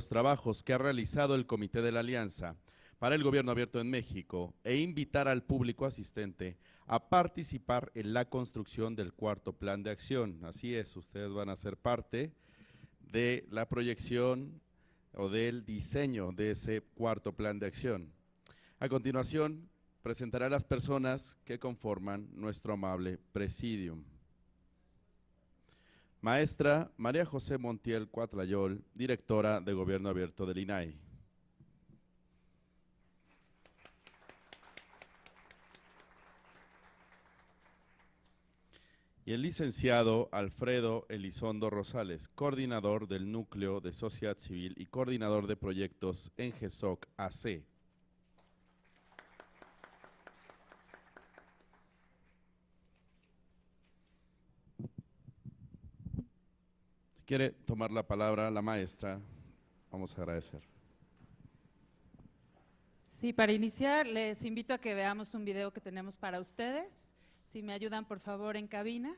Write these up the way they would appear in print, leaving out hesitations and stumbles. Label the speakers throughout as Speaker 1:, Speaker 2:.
Speaker 1: los trabajos que ha realizado el Comité de la Alianza para el Gobierno Abierto en México e invitar al público asistente a participar en la construcción del cuarto plan de acción. Así es, ustedes van a ser parte de la proyección o del diseño de ese cuarto plan de acción. A continuación, presentaré a las personas que conforman nuestro amable presidium. Maestra María José Montiel Cuatlayol, directora de Gobierno Abierto del INAI. Y el licenciado Alfredo Elizondo Rosales, coordinador del Núcleo de Sociedad Civil y coordinador de proyectos en GESOC AC. Si quiere tomar la palabra la maestra, vamos a agradecer.
Speaker 2: Sí, para iniciar les invito a que veamos un video que tenemos para ustedes. Si me ayudan, por favor, en cabina.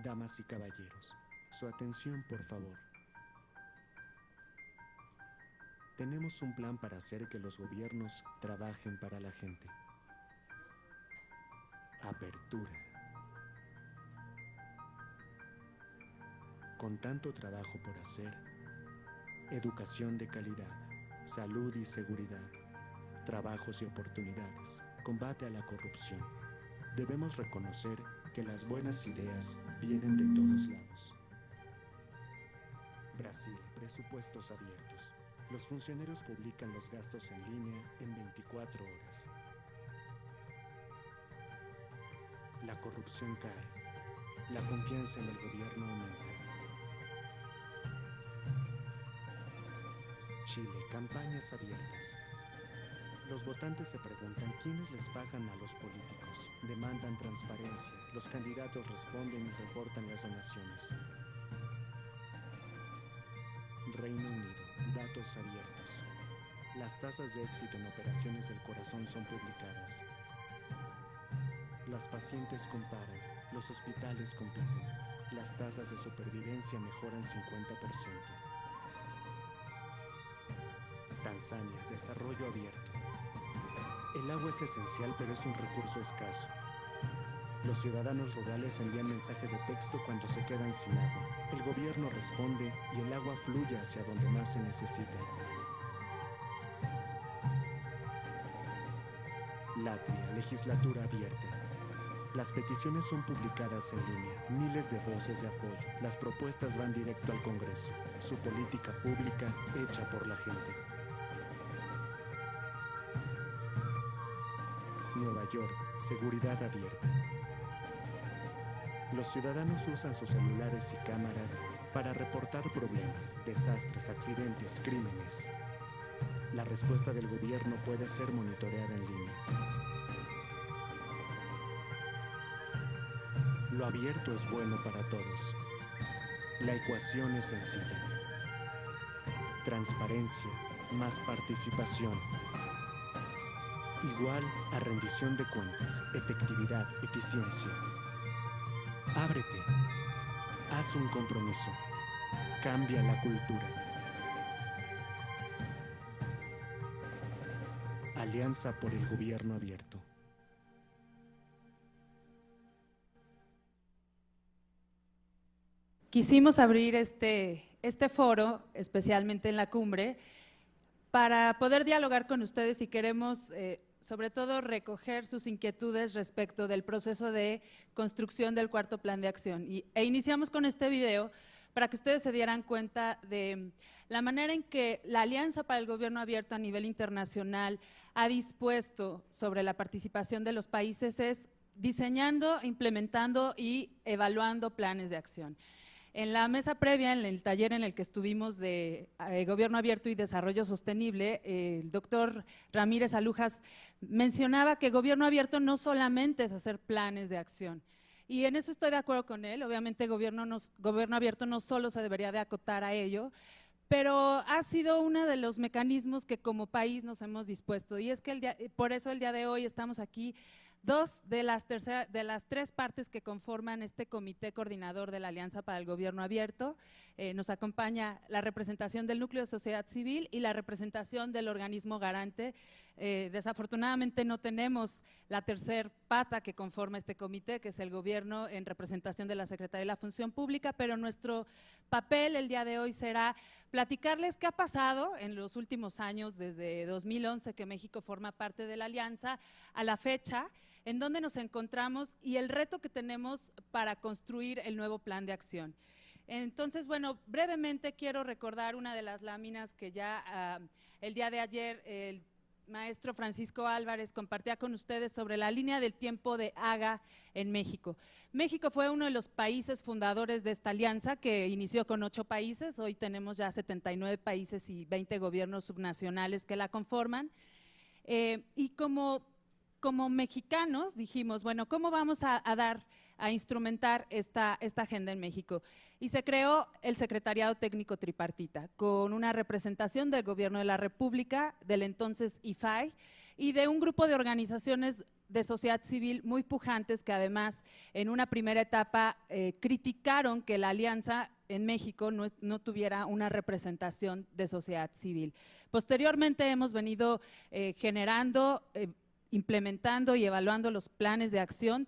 Speaker 3: Damas y caballeros, su atención, por favor. Tenemos un plan para hacer que los gobiernos trabajen para la gente. Apertura. Con tanto trabajo por hacer, educación de calidad, salud y seguridad, trabajos y oportunidades, combate a la corrupción. Debemos reconocer que las buenas ideas vienen de todos lados. Brasil, presupuestos abiertos. Los funcionarios publican los gastos en línea en 24 horas. La corrupción cae. La confianza en el gobierno aumenta. Chile, campañas abiertas. Los votantes se preguntan quiénes les pagan a los políticos. Demandan transparencia. Los candidatos responden y reportan las donaciones. Reino Unido, datos abiertos. Las tasas de éxito en operaciones del corazón son publicadas. Las pacientes comparan, los hospitales compiten. Las tasas de supervivencia mejoran 50%. Tanzania, desarrollo abierto. El agua es esencial, pero es un recurso escaso. Los ciudadanos rurales envían mensajes de texto cuando se quedan sin agua. El gobierno responde y el agua fluye hacia donde más se necesita. Latria, legislatura abierta. Las peticiones son publicadas en línea, miles de voces de apoyo. Las propuestas van directo al Congreso. Su política pública hecha por la gente. Nueva York, seguridad abierta. Los ciudadanos usan sus celulares y cámaras para reportar problemas, desastres, accidentes, crímenes. La respuesta del gobierno puede ser monitoreada en línea. Lo abierto es bueno para todos. La ecuación es sencilla. Transparencia más participación igual a rendición de cuentas, efectividad, eficiencia. Ábrete, haz un compromiso, cambia la cultura. Alianza por el Gobierno Abierto.
Speaker 2: Quisimos abrir este foro, especialmente en la cumbre, para poder dialogar con ustedes y queremos sobre todo recoger sus inquietudes respecto del proceso de construcción del cuarto plan de acción. E iniciamos con este video para que ustedes se dieran cuenta de la manera en que la Alianza para el Gobierno Abierto a nivel internacional ha dispuesto sobre la participación de los países es diseñando, implementando y evaluando planes de acción. En la mesa previa, en el taller en el que estuvimos de Gobierno Abierto y Desarrollo Sostenible, el doctor Ramírez Alujas mencionaba que Gobierno Abierto no solamente es hacer planes de acción, y en eso estoy de acuerdo con él. Obviamente Gobierno Abierto no solo se debería de acotar a ello, pero ha sido uno de los mecanismos que como país nos hemos dispuesto, y es que por eso el día de hoy estamos aquí dos de las tres partes que conforman este comité coordinador de la Alianza para el Gobierno Abierto. Nos acompaña la representación del Núcleo de Sociedad Civil y la representación del organismo garante. Desafortunadamente no tenemos la tercer pata que conforma este comité, que es el gobierno en representación de la Secretaría de la Función Pública, pero nuestro papel el día de hoy será platicarles qué ha pasado en los últimos años, desde 2011 que México forma parte de la Alianza, a la fecha, en dónde nos encontramos y el reto que tenemos para construir el nuevo plan de acción. Entonces, bueno, brevemente quiero recordar una de las láminas que ya el día de ayer el maestro Francisco Álvarez compartía con ustedes sobre la línea del tiempo de Haga en México. México fue uno de los países fundadores de esta alianza que inició con 8 países, hoy tenemos ya 79 países y 20 gobiernos subnacionales que la conforman. Y como mexicanos dijimos, bueno, ¿cómo vamos a instrumentar esta agenda en México? Y se creó el Secretariado Técnico Tripartita, con una representación del Gobierno de la República, del entonces IFAI, y de un grupo de organizaciones de sociedad civil muy pujantes que además en una primera etapa criticaron que la alianza en México no tuviera una representación de sociedad civil. Posteriormente hemos venido generando, implementando y evaluando los planes de acción.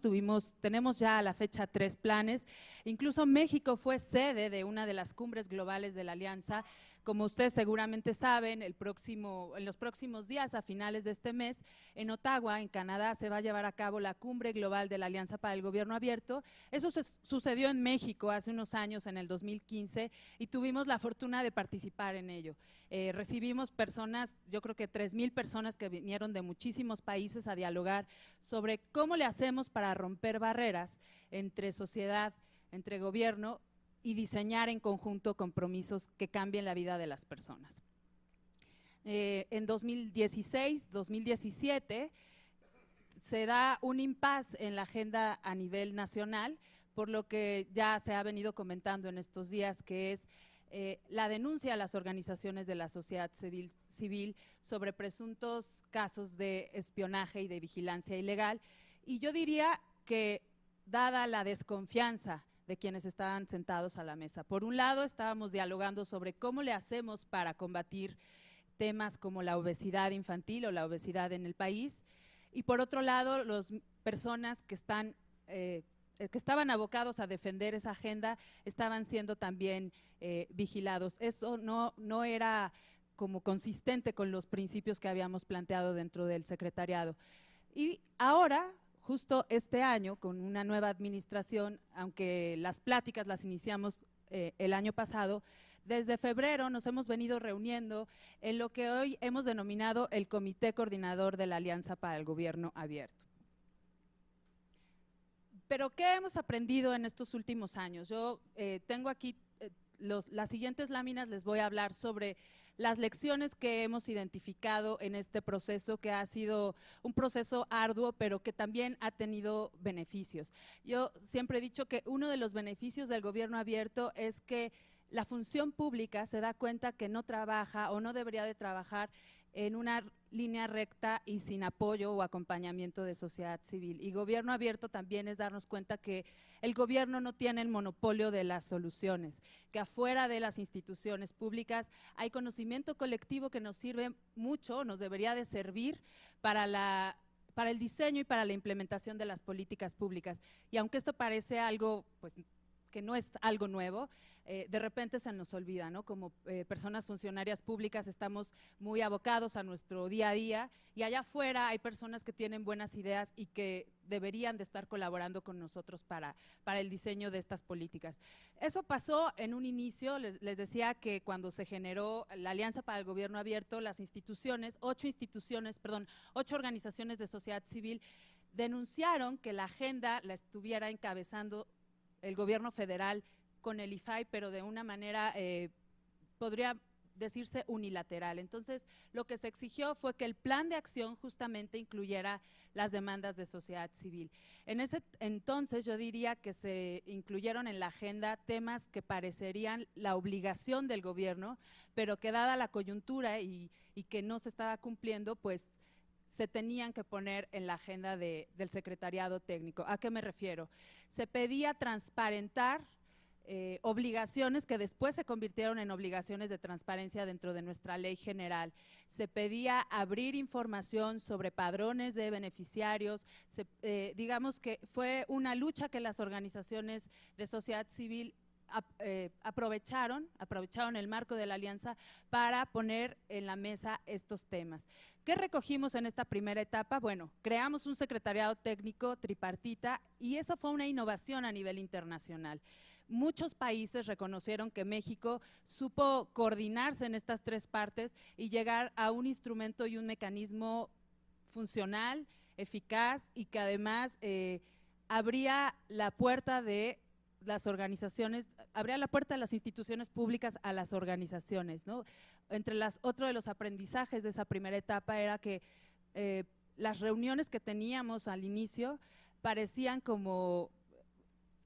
Speaker 2: Tenemos ya a la fecha 3 planes. Incluso México fue sede de una de las cumbres globales de la Alianza. Como ustedes seguramente saben, en los próximos días, a finales de este mes, en Ottawa, en Canadá, se va a llevar a cabo la cumbre global de la Alianza para el Gobierno Abierto. Eso sucedió en México hace unos años, en el 2015, y tuvimos la fortuna de participar en ello. Recibimos personas, yo creo que 3,000 personas que vinieron de muchísimos países a dialogar sobre cómo le hacemos para romper barreras entre sociedad, entre gobierno y diseñar en conjunto compromisos que cambien la vida de las personas. En 2016, 2017 se da un impasse en la agenda a nivel nacional, por lo que ya se ha venido comentando en estos días, que es la denuncia a las organizaciones de la sociedad civil sobre presuntos casos de espionaje y de vigilancia ilegal. Y yo diría que, dada la desconfianza de quienes estaban sentados a la mesa, por un lado estábamos dialogando sobre cómo le hacemos para combatir temas como la obesidad infantil o la obesidad en el país, y por otro lado las personas que estaban abocados a defender esa agenda estaban siendo también vigilados. Eso no era como consistente con los principios que habíamos planteado dentro del secretariado. Y ahora, justo este año, con una nueva administración, aunque las pláticas las iniciamos el año pasado, desde febrero nos hemos venido reuniendo en lo que hoy hemos denominado el Comité Coordinador de la Alianza para el Gobierno Abierto. Pero, ¿qué hemos aprendido en estos últimos años? Yo tengo aquí las siguientes láminas, les voy a hablar sobre las lecciones que hemos identificado en este proceso, que ha sido un proceso arduo, pero que también ha tenido beneficios. Yo siempre he dicho que uno de los beneficios del gobierno abierto es que la función pública se da cuenta que no trabaja o no debería de trabajar en una línea recta y sin apoyo o acompañamiento de sociedad civil. Y gobierno abierto también es darnos cuenta que el gobierno no tiene el monopolio de las soluciones, que afuera de las instituciones públicas hay conocimiento colectivo que nos sirve mucho, nos debería de servir para el diseño y para la implementación de las políticas públicas. Y aunque esto parece algo, pues, que no es algo nuevo, de repente se nos olvida, ¿no? Como personas funcionarias públicas estamos muy abocados a nuestro día a día, y allá afuera hay personas que tienen buenas ideas y que deberían de estar colaborando con nosotros para el diseño de estas políticas. Eso pasó en un inicio. Les decía que cuando se generó la Alianza para el Gobierno Abierto, las instituciones, 8 organizaciones de sociedad civil denunciaron que la agenda la estuviera encabezando el gobierno federal con el IFAI, pero de una manera, podría decirse, unilateral. Entonces, lo que se exigió fue que el plan de acción justamente incluyera las demandas de sociedad civil. En ese entonces yo diría que se incluyeron en la agenda temas que parecerían la obligación del gobierno, pero que dada la coyuntura y que no se estaba cumpliendo, pues se tenían que poner en la agenda del secretariado técnico. ¿A qué me refiero? Se pedía transparentar obligaciones que después se convirtieron en obligaciones de transparencia dentro de nuestra ley general. Se pedía abrir información sobre padrones de beneficiarios, digamos que fue una lucha que las organizaciones de sociedad civil aprovecharon el marco de la alianza para poner en la mesa estos temas. ¿Qué recogimos en esta primera etapa? Bueno, creamos un secretariado técnico tripartita y eso fue una innovación a nivel internacional. Muchos países reconocieron que México supo coordinarse en estas tres partes y llegar a un instrumento y un mecanismo funcional, eficaz y que además abría la puerta de las organizaciones, abría la puerta de las instituciones públicas a las organizaciones, ¿no? Otro de los aprendizajes de esa primera etapa era que las reuniones que teníamos al inicio parecían como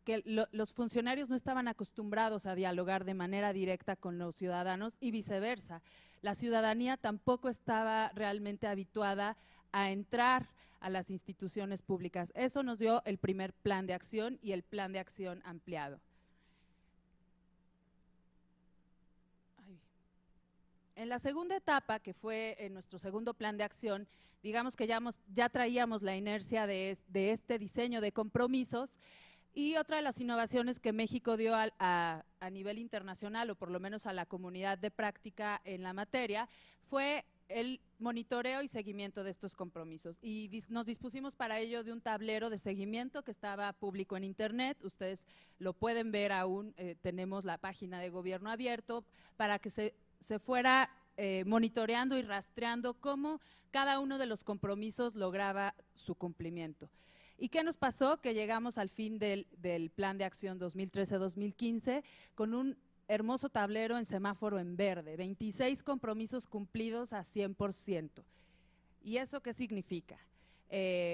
Speaker 2: que los funcionarios no estaban acostumbrados a dialogar de manera directa con los ciudadanos y viceversa. La ciudadanía tampoco estaba realmente habituada a entrar a las instituciones públicas. Eso nos dio el primer plan de acción y el plan de acción ampliado. En la segunda etapa, que fue en nuestro segundo plan de acción, digamos que ya traíamos la inercia de este diseño de compromisos. Y otra de las innovaciones que México dio a nivel internacional, o por lo menos a la comunidad de práctica en la materia, fue el monitoreo y seguimiento de estos compromisos. Y nos dispusimos para ello de un tablero de seguimiento que estaba público en internet, ustedes lo pueden ver aún, tenemos la página de Gobierno Abierto, para que se fuera monitoreando y rastreando cómo cada uno de los compromisos lograba su cumplimiento. ¿Y qué nos pasó? Que llegamos al fin del Plan de Acción 2013-2015 con un hermoso tablero en semáforo en verde, 26 compromisos cumplidos a 100%. ¿Y eso qué significa?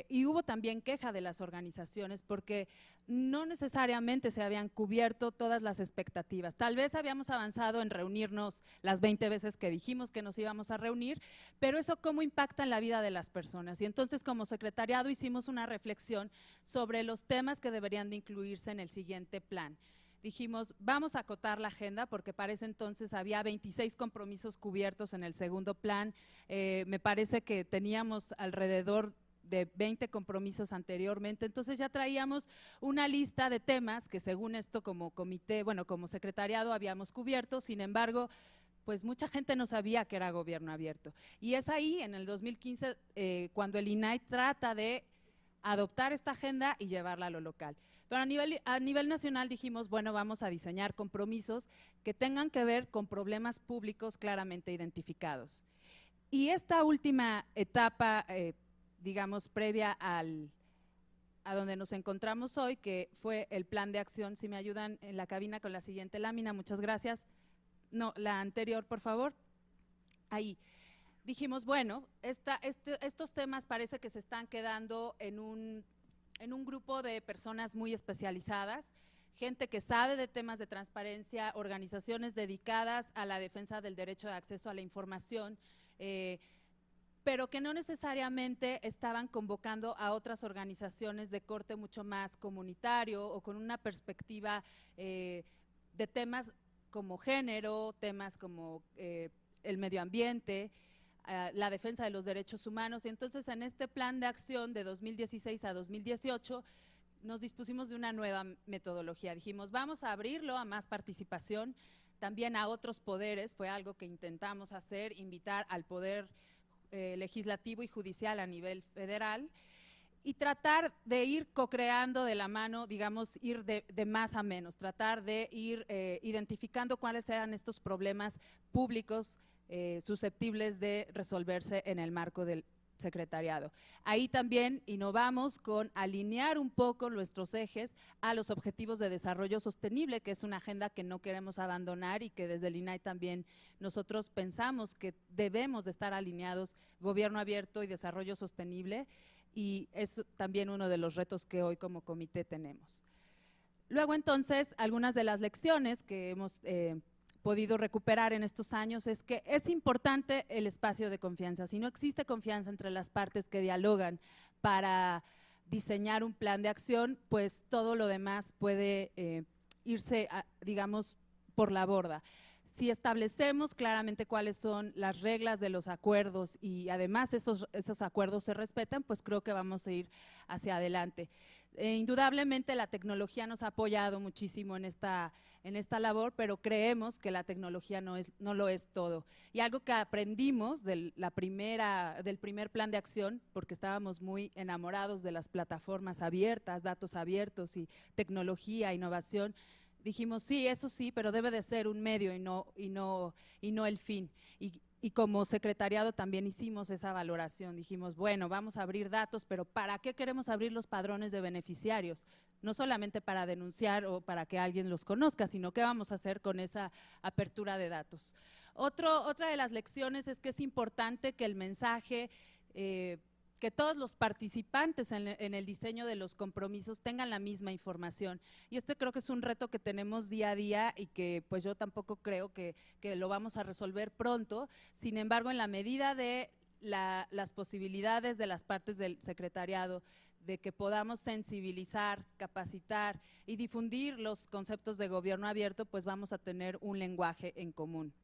Speaker 2: Y hubo también queja de las organizaciones porque no necesariamente se habían cubierto todas las expectativas. Tal vez habíamos avanzado en reunirnos las 20 veces que dijimos que nos íbamos a reunir, pero eso cómo impacta en la vida de las personas. Y entonces como secretariado hicimos una reflexión sobre los temas que deberían de incluirse en el siguiente plan. Dijimos, vamos a acotar la agenda porque para ese entonces había 26 compromisos cubiertos en el segundo plan, me parece que teníamos alrededor de 20 compromisos anteriormente, entonces ya traíamos una lista de temas que según esto como comité, bueno, como secretariado habíamos cubierto, sin embargo, pues mucha gente no sabía que era Gobierno Abierto. Y es ahí, en el 2015, cuando el INAI trata de adoptar esta agenda y llevarla a lo local. Pero a nivel nacional dijimos, bueno, vamos a diseñar compromisos que tengan que ver con problemas públicos claramente identificados. Y esta última etapa, digamos, previa a donde nos encontramos hoy, que fue el plan de acción, si me ayudan en la cabina con la siguiente lámina, muchas gracias. No, la anterior, por favor. Ahí. Dijimos, bueno, estos temas parece que se están quedando en un grupo de personas muy especializadas, gente que sabe de temas de transparencia, organizaciones dedicadas a la defensa del derecho de acceso a la información, pero que no necesariamente estaban convocando a otras organizaciones de corte mucho más comunitario o con una perspectiva de temas como género, temas como el medio ambiente, la defensa de los derechos humanos. Y entonces en este plan de acción de 2016 a 2018 nos dispusimos de una nueva metodología. Dijimos, vamos a abrirlo a más participación, también a otros poderes, fue algo que intentamos hacer, invitar al poder legislativo y judicial a nivel federal y tratar de ir co-creando de la mano, digamos, ir de más a menos, tratar de ir identificando cuáles eran estos problemas públicos susceptibles de resolverse en el marco del secretariado. Ahí también innovamos con alinear un poco nuestros ejes a los objetivos de desarrollo sostenible, que es una agenda que no queremos abandonar y que desde el INAI también nosotros pensamos que debemos de estar alineados Gobierno Abierto y desarrollo sostenible, y es también uno de los retos que hoy como comité tenemos. Luego entonces, algunas de las lecciones que hemos podido recuperar en estos años es que es importante el espacio de confianza. Si no existe confianza entre las partes que dialogan para diseñar un plan de acción, pues todo lo demás puede irse, digamos, por la borda. Si establecemos claramente cuáles son las reglas de los acuerdos y además esos acuerdos se respetan, pues creo que vamos a ir hacia adelante. Indudablemente la tecnología nos ha apoyado muchísimo en esta labor, pero creemos que la tecnología no lo es todo. Y algo que aprendimos del primer plan de acción, porque estábamos muy enamorados de las plataformas abiertas, datos abiertos y tecnología, innovación, dijimos sí, eso sí, pero debe de ser un medio y no el fin. Y como secretariado también hicimos esa valoración, dijimos, bueno, vamos a abrir datos, pero ¿para qué queremos abrir los padrones de beneficiarios? No solamente para denunciar o para que alguien los conozca, sino qué vamos a hacer con esa apertura de datos. Otra de las lecciones es que es importante que el mensaje, que todos los participantes en el diseño de los compromisos tengan la misma información. Y este creo que es un reto que tenemos día a día y que pues yo tampoco creo que lo vamos a resolver pronto. Sin embargo, en la medida de las posibilidades de las partes del secretariado, de que podamos sensibilizar, capacitar y difundir los conceptos de gobierno abierto, pues vamos a tener un lenguaje en común.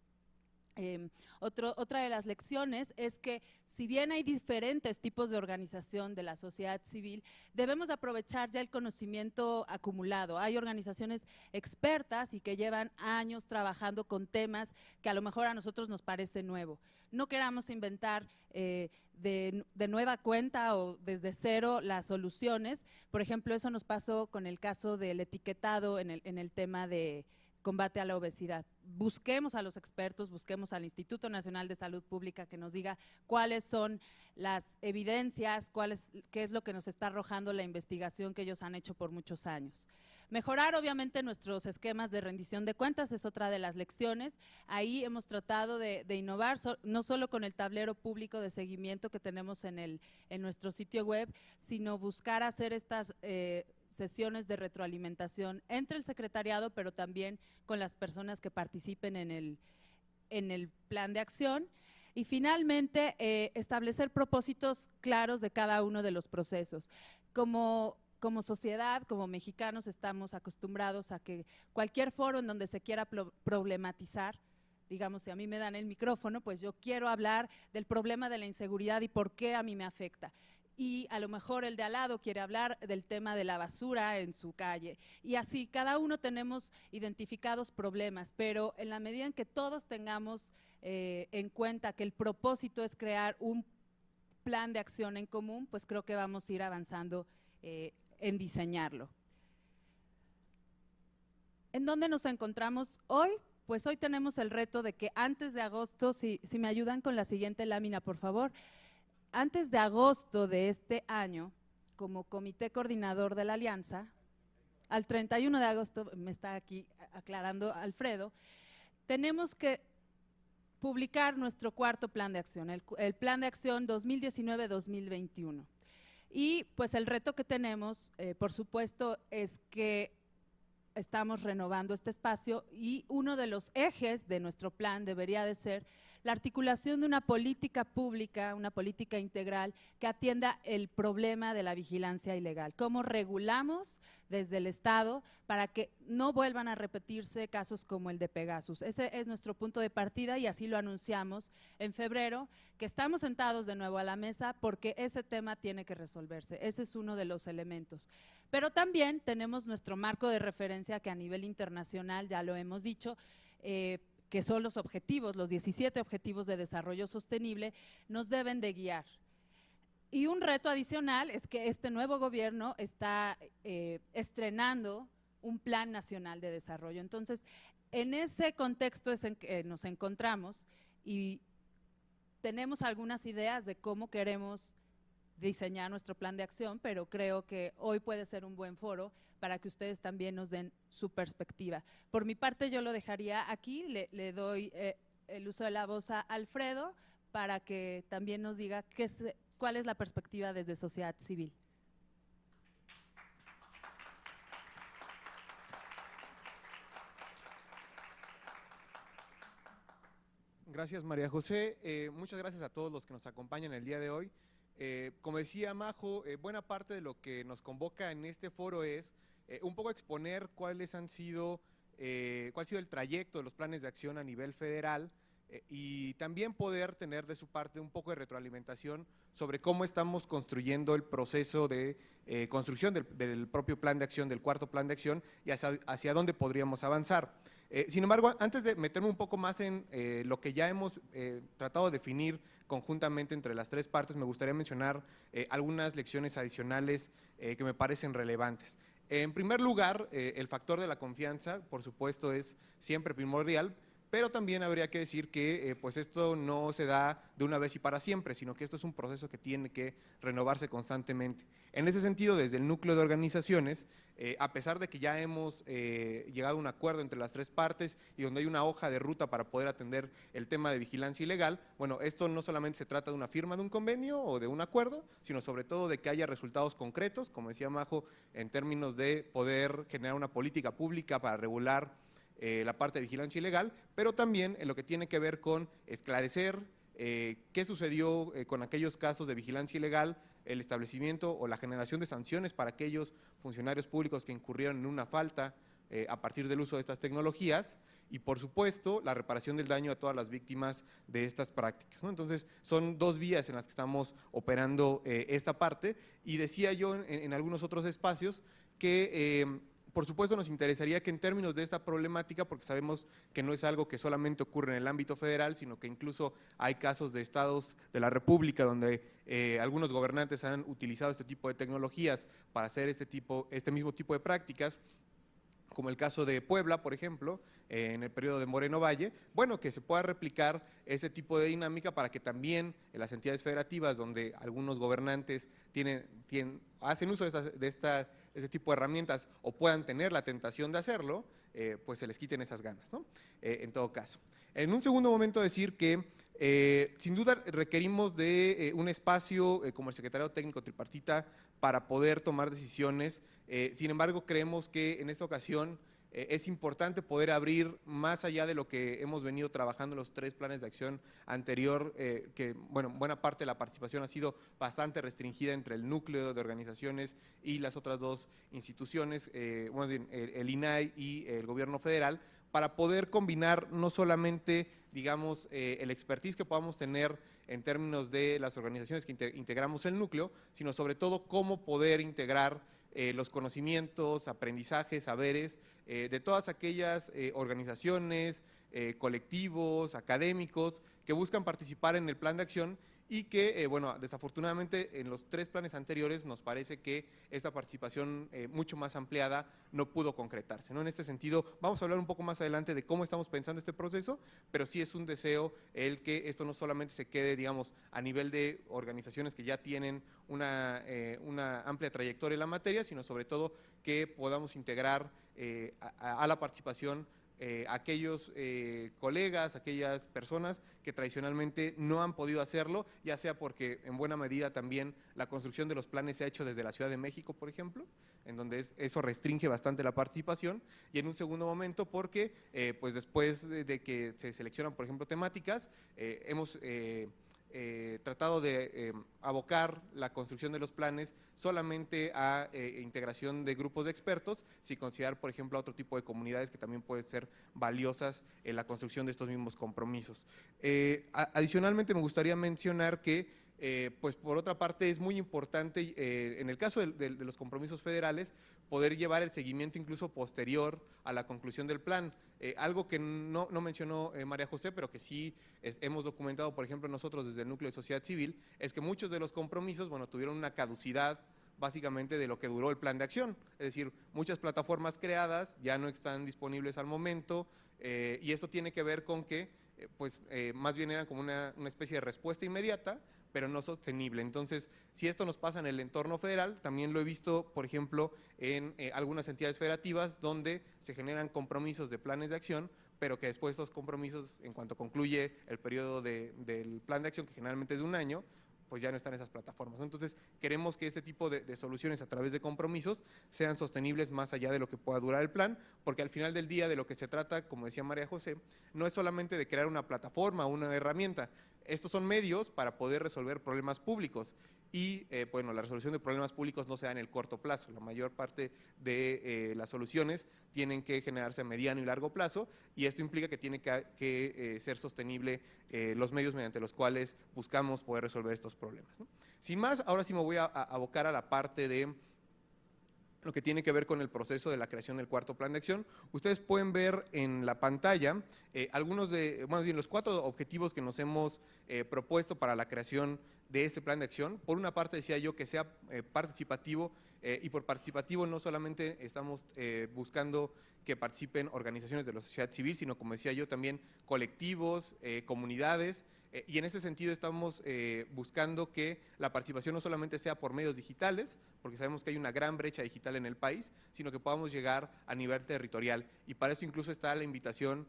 Speaker 2: Otra de las lecciones es que si bien hay diferentes tipos de organización de la sociedad civil, debemos aprovechar ya el conocimiento acumulado. Hay organizaciones expertas y que llevan años trabajando con temas que a lo mejor a nosotros nos parece nuevo. No queramos inventar de nueva cuenta o desde cero las soluciones. Por ejemplo, eso nos pasó con el caso del etiquetado en el tema de combate a la obesidad. Busquemos a los expertos, busquemos al Instituto Nacional de Salud Pública que nos diga cuáles son las evidencias, qué es lo que nos está arrojando la investigación que ellos han hecho por muchos años. Mejorar obviamente nuestros esquemas de rendición de cuentas es otra de las lecciones. Ahí hemos tratado de innovar, no solo con el tablero público de seguimiento que tenemos en nuestro sitio web, sino buscar hacer estas sesiones de retroalimentación entre el secretariado, pero también con las personas que participen en el plan de acción. Y finalmente, establecer propósitos claros de cada uno de los procesos. Como sociedad, como mexicanos, estamos acostumbrados a que cualquier foro en donde se quiera problematizar, digamos, si a mí me dan el micrófono, pues yo quiero hablar del problema de la inseguridad y por qué a mí me afecta. Y a lo mejor el de al lado quiere hablar del tema de la basura en su calle. Y así, cada uno tenemos identificados problemas, pero en la medida en que todos tengamos en cuenta que el propósito es crear un plan de acción en común, pues creo que vamos a ir avanzando en diseñarlo. ¿En dónde nos encontramos hoy? Pues hoy tenemos el reto de que antes de agosto, si me ayudan con la siguiente lámina, por favor. Antes de agosto de este año, como comité coordinador de la Alianza, al 31 de agosto, me está aquí aclarando Alfredo, tenemos que publicar nuestro cuarto plan de acción, el plan de acción 2019-2021. Y pues el reto que tenemos, por supuesto, es que estamos renovando este espacio y uno de los ejes de nuestro plan debería de ser la articulación de una política pública, una política integral que atienda el problema de la vigilancia ilegal. ¿Cómo regulamos desde el Estado para que no vuelvan a repetirse casos como el de Pegasus? Ese es nuestro punto de partida y así lo anunciamos en febrero, que estamos sentados de nuevo a la mesa porque ese tema tiene que resolverse. Ese es uno de los elementos. Pero también tenemos nuestro marco de referencia que a nivel internacional, ya lo hemos dicho, que son los objetivos, los 17 objetivos de desarrollo sostenible, nos deben de guiar. Y un reto adicional es que este nuevo gobierno está estrenando un plan nacional de desarrollo. Entonces, en ese contexto es en que nos encontramos y tenemos algunas ideas de cómo queremos diseñar nuestro plan de acción, pero creo que hoy puede ser un buen foro para que ustedes también nos den su perspectiva. Por mi parte yo lo dejaría aquí, le doy el uso de la voz a Alfredo para que también nos diga cuál es la perspectiva desde sociedad civil.
Speaker 4: Gracias, María José. Muchas gracias a todos los que nos acompañan el día de hoy. Como decía Majo, buena parte de lo que nos convoca en este foro es un poco exponer cuál ha sido el trayecto de los planes de acción a nivel federal y también poder tener de su parte un poco de retroalimentación sobre cómo estamos construyendo el proceso de construcción del propio plan de acción, del cuarto plan de acción y hacia dónde podríamos avanzar. Sin embargo, antes de meterme un poco más en lo que ya hemos tratado de definir conjuntamente entre las tres partes, me gustaría mencionar algunas lecciones adicionales que me parecen relevantes. En primer lugar, el factor de la confianza, por supuesto, es siempre primordial, pero también habría que decir que pues esto no se da de una vez y para siempre, sino que esto es un proceso que tiene que renovarse constantemente. En ese sentido, desde el núcleo de organizaciones, a pesar de que ya hemos llegado a un acuerdo entre las tres partes y donde hay una hoja de ruta para poder atender el tema de vigilancia ilegal, bueno, esto no solamente se trata de una firma de un convenio o de un acuerdo, sino sobre todo de que haya resultados concretos, como decía Majo, en términos de poder generar una política pública para regular la parte de vigilancia ilegal, pero también en lo que tiene que ver con esclarecer qué sucedió con aquellos casos de vigilancia ilegal, el establecimiento o la generación de sanciones para aquellos funcionarios públicos que incurrieron en una falta a partir del uso de estas tecnologías y, por supuesto, la reparación del daño a todas las víctimas de estas prácticas, ¿no? Entonces, son dos vías en las que estamos operando esta parte y decía yo en algunos otros espacios que por supuesto, nos interesaría que en términos de esta problemática, porque sabemos que no es algo que solamente ocurre en el ámbito federal, sino que incluso hay casos de estados de la República donde algunos gobernantes han utilizado este tipo de tecnologías para hacer este mismo tipo de prácticas, como el caso de Puebla, por ejemplo, en el periodo de Moreno Valle, bueno, que se pueda replicar ese tipo de dinámica para que también en las entidades federativas donde algunos gobernantes hacen uso de ese tipo de herramientas o puedan tener la tentación de hacerlo, pues se les quiten esas ganas, ¿no? En todo caso. En un segundo momento decir que sin duda requerimos de un espacio como el Secretariado Técnico Tripartita para poder tomar decisiones. Sin embargo, creemos que en esta ocasión es importante poder abrir más allá de lo que hemos venido trabajando en los tres planes de acción anterior, que bueno, buena parte de la participación ha sido bastante restringida entre el núcleo de organizaciones y las otras dos instituciones, el INAI y el gobierno federal, para poder combinar no solamente, digamos, el expertise que podamos tener en términos de las organizaciones que integramos el núcleo, sino sobre todo cómo poder integrar los conocimientos, aprendizajes, saberes de todas aquellas organizaciones, colectivos, académicos que buscan participar en el plan de acción y que, bueno, desafortunadamente en los tres planes anteriores nos parece que esta participación mucho más ampliada no pudo concretarse, ¿no? En este sentido, vamos a hablar un poco más adelante de cómo estamos pensando este proceso, pero sí es un deseo el que esto no solamente se quede, digamos, a nivel de organizaciones que ya tienen una amplia trayectoria en la materia, sino sobre todo que podamos integrar a la participación aquellos colegas, aquellas personas que tradicionalmente no han podido hacerlo, ya sea porque en buena medida también la construcción de los planes se ha hecho desde la Ciudad de México, por ejemplo, en donde eso restringe bastante la participación, y en un segundo momento porque pues después de que se seleccionan, por ejemplo, temáticas, hemos tratado de abocar la construcción de los planes solamente a integración de grupos de expertos, sin considerar, por ejemplo, a otro tipo de comunidades que también pueden ser valiosas en la construcción de estos mismos compromisos. Adicionalmente, me gustaría mencionar que pues por otra parte es muy importante en el caso de los compromisos federales poder llevar el seguimiento incluso posterior a la conclusión del plan. Algo que no mencionó María José, pero que sí hemos documentado, por ejemplo, nosotros desde el Núcleo de Sociedad Civil, es que muchos de los compromisos, bueno, tuvieron una caducidad básicamente de lo que duró el plan de acción. Es decir, muchas plataformas creadas ya no están disponibles al momento y esto tiene que ver con que más bien eran como una especie de respuesta inmediata, pero no sostenible. Entonces, si esto nos pasa en el entorno federal, también lo he visto, por ejemplo, en algunas entidades federativas donde se generan compromisos de planes de acción, pero que después estos compromisos, en cuanto concluye el periodo del plan de acción, que generalmente es de un año, pues ya no están esas plataformas, ¿no? Entonces, queremos que este tipo de soluciones a través de compromisos sean sostenibles más allá de lo que pueda durar el plan, porque al final del día de lo que se trata, como decía María José, no es solamente de crear una plataforma, una herramienta. Estos son medios para poder resolver problemas públicos y, bueno, la resolución de problemas públicos no se da en el corto plazo. La mayor parte de las soluciones tienen que generarse a mediano y largo plazo y esto implica que tiene que ser sostenible los medios mediante los cuales buscamos poder resolver estos problemas, ¿no? Sin más, ahora sí me voy a abocar a la parte de lo que tiene que ver con el proceso de la creación del cuarto plan de acción. Ustedes pueden ver en la pantalla algunos de, bueno, los 4 objetivos que nos hemos propuesto para la creación de este plan de acción. Por una parte decía yo que sea participativo y por participativo no solamente estamos buscando que participen organizaciones de la sociedad civil, sino como decía yo también colectivos, comunidades, y en ese sentido estamos buscando que la participación no solamente sea por medios digitales, porque sabemos que hay una gran brecha digital en el país, sino que podamos llegar a nivel territorial. Y para eso incluso está la invitación,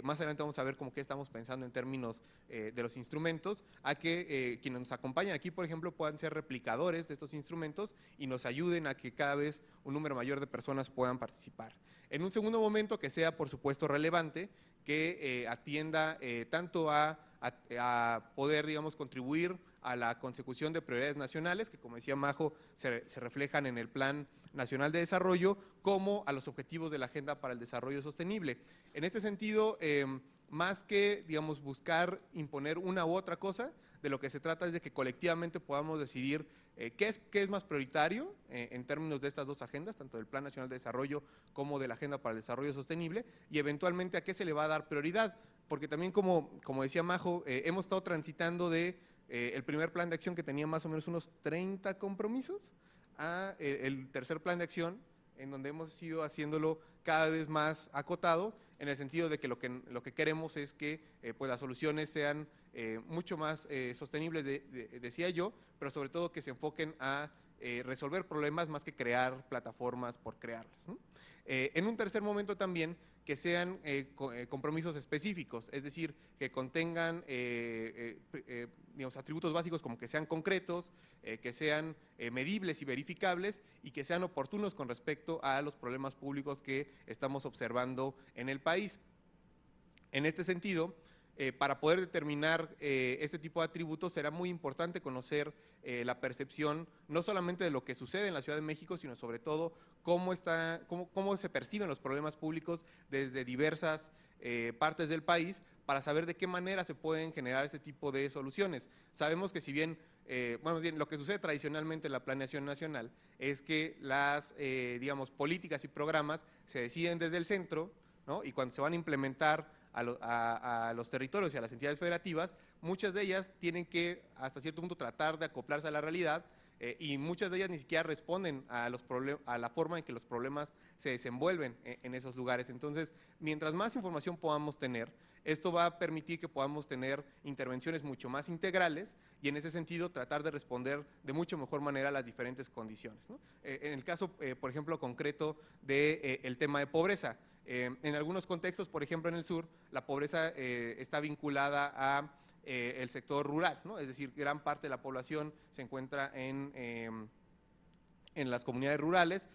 Speaker 4: más adelante vamos a ver cómo que estamos pensando en términos de los instrumentos, a que quienes nos acompañan aquí, por ejemplo, puedan ser replicadores de estos instrumentos y nos ayuden a que cada vez un número mayor de personas puedan participar. En un segundo momento, que sea, por supuesto, relevante, que atienda tanto a poder, digamos, contribuir a la consecución de prioridades nacionales, que como decía Majo, se reflejan en el Plan Nacional de Desarrollo, como a los objetivos de la Agenda para el Desarrollo Sostenible. En este sentido, más que, digamos, buscar imponer una u otra cosa, de lo que se trata es de que colectivamente podamos decidir qué es más prioritario en términos de estas 2 agendas, tanto del Plan Nacional de Desarrollo como de la Agenda para el Desarrollo Sostenible, y eventualmente a qué se le va a dar prioridad, porque también como decía Majo, hemos estado transitando de el primer plan de acción que tenía más o menos unos 30 compromisos a el tercer plan de acción, en donde hemos ido haciéndolo cada vez más acotado, en el sentido de que lo que queremos es que pues las soluciones sean mucho más sostenibles, decía yo, pero sobre todo que se enfoquen a resolver problemas más que crear plataformas por crearlas, ¿no? En un tercer momento también que sean compromisos específicos, es decir, que contengan digamos, atributos básicos como que sean concretos, que sean medibles y verificables y que sean oportunos con respecto a los problemas públicos que estamos observando en el país. En este sentido, para poder determinar este tipo de atributos será muy importante conocer la percepción no solamente de lo que sucede en la Ciudad de México, sino sobre todo cómo se perciben los problemas públicos desde diversas partes del país, para saber de qué manera se pueden generar ese tipo de soluciones. Sabemos que si bien, lo que sucede tradicionalmente en la planeación nacional es que las digamos, políticas y programas se deciden desde el centro, ¿no? Y cuando se van a implementar a los territorios y a las entidades federativas, muchas de ellas tienen que, hasta cierto punto, tratar de acoplarse a la realidad y muchas de ellas ni siquiera responden a la forma en que los problemas se desenvuelven en esos lugares. Entonces, mientras más información podamos tener, esto va a permitir que podamos tener intervenciones mucho más integrales y en ese sentido tratar de responder de mucho mejor manera a las diferentes condiciones, ¿no? En el caso, por ejemplo, concreto del tema de pobreza, en algunos contextos, por ejemplo en el sur, la pobreza está vinculada a el sector rural, ¿no? Es decir, gran parte de la población se encuentra en las comunidades rurales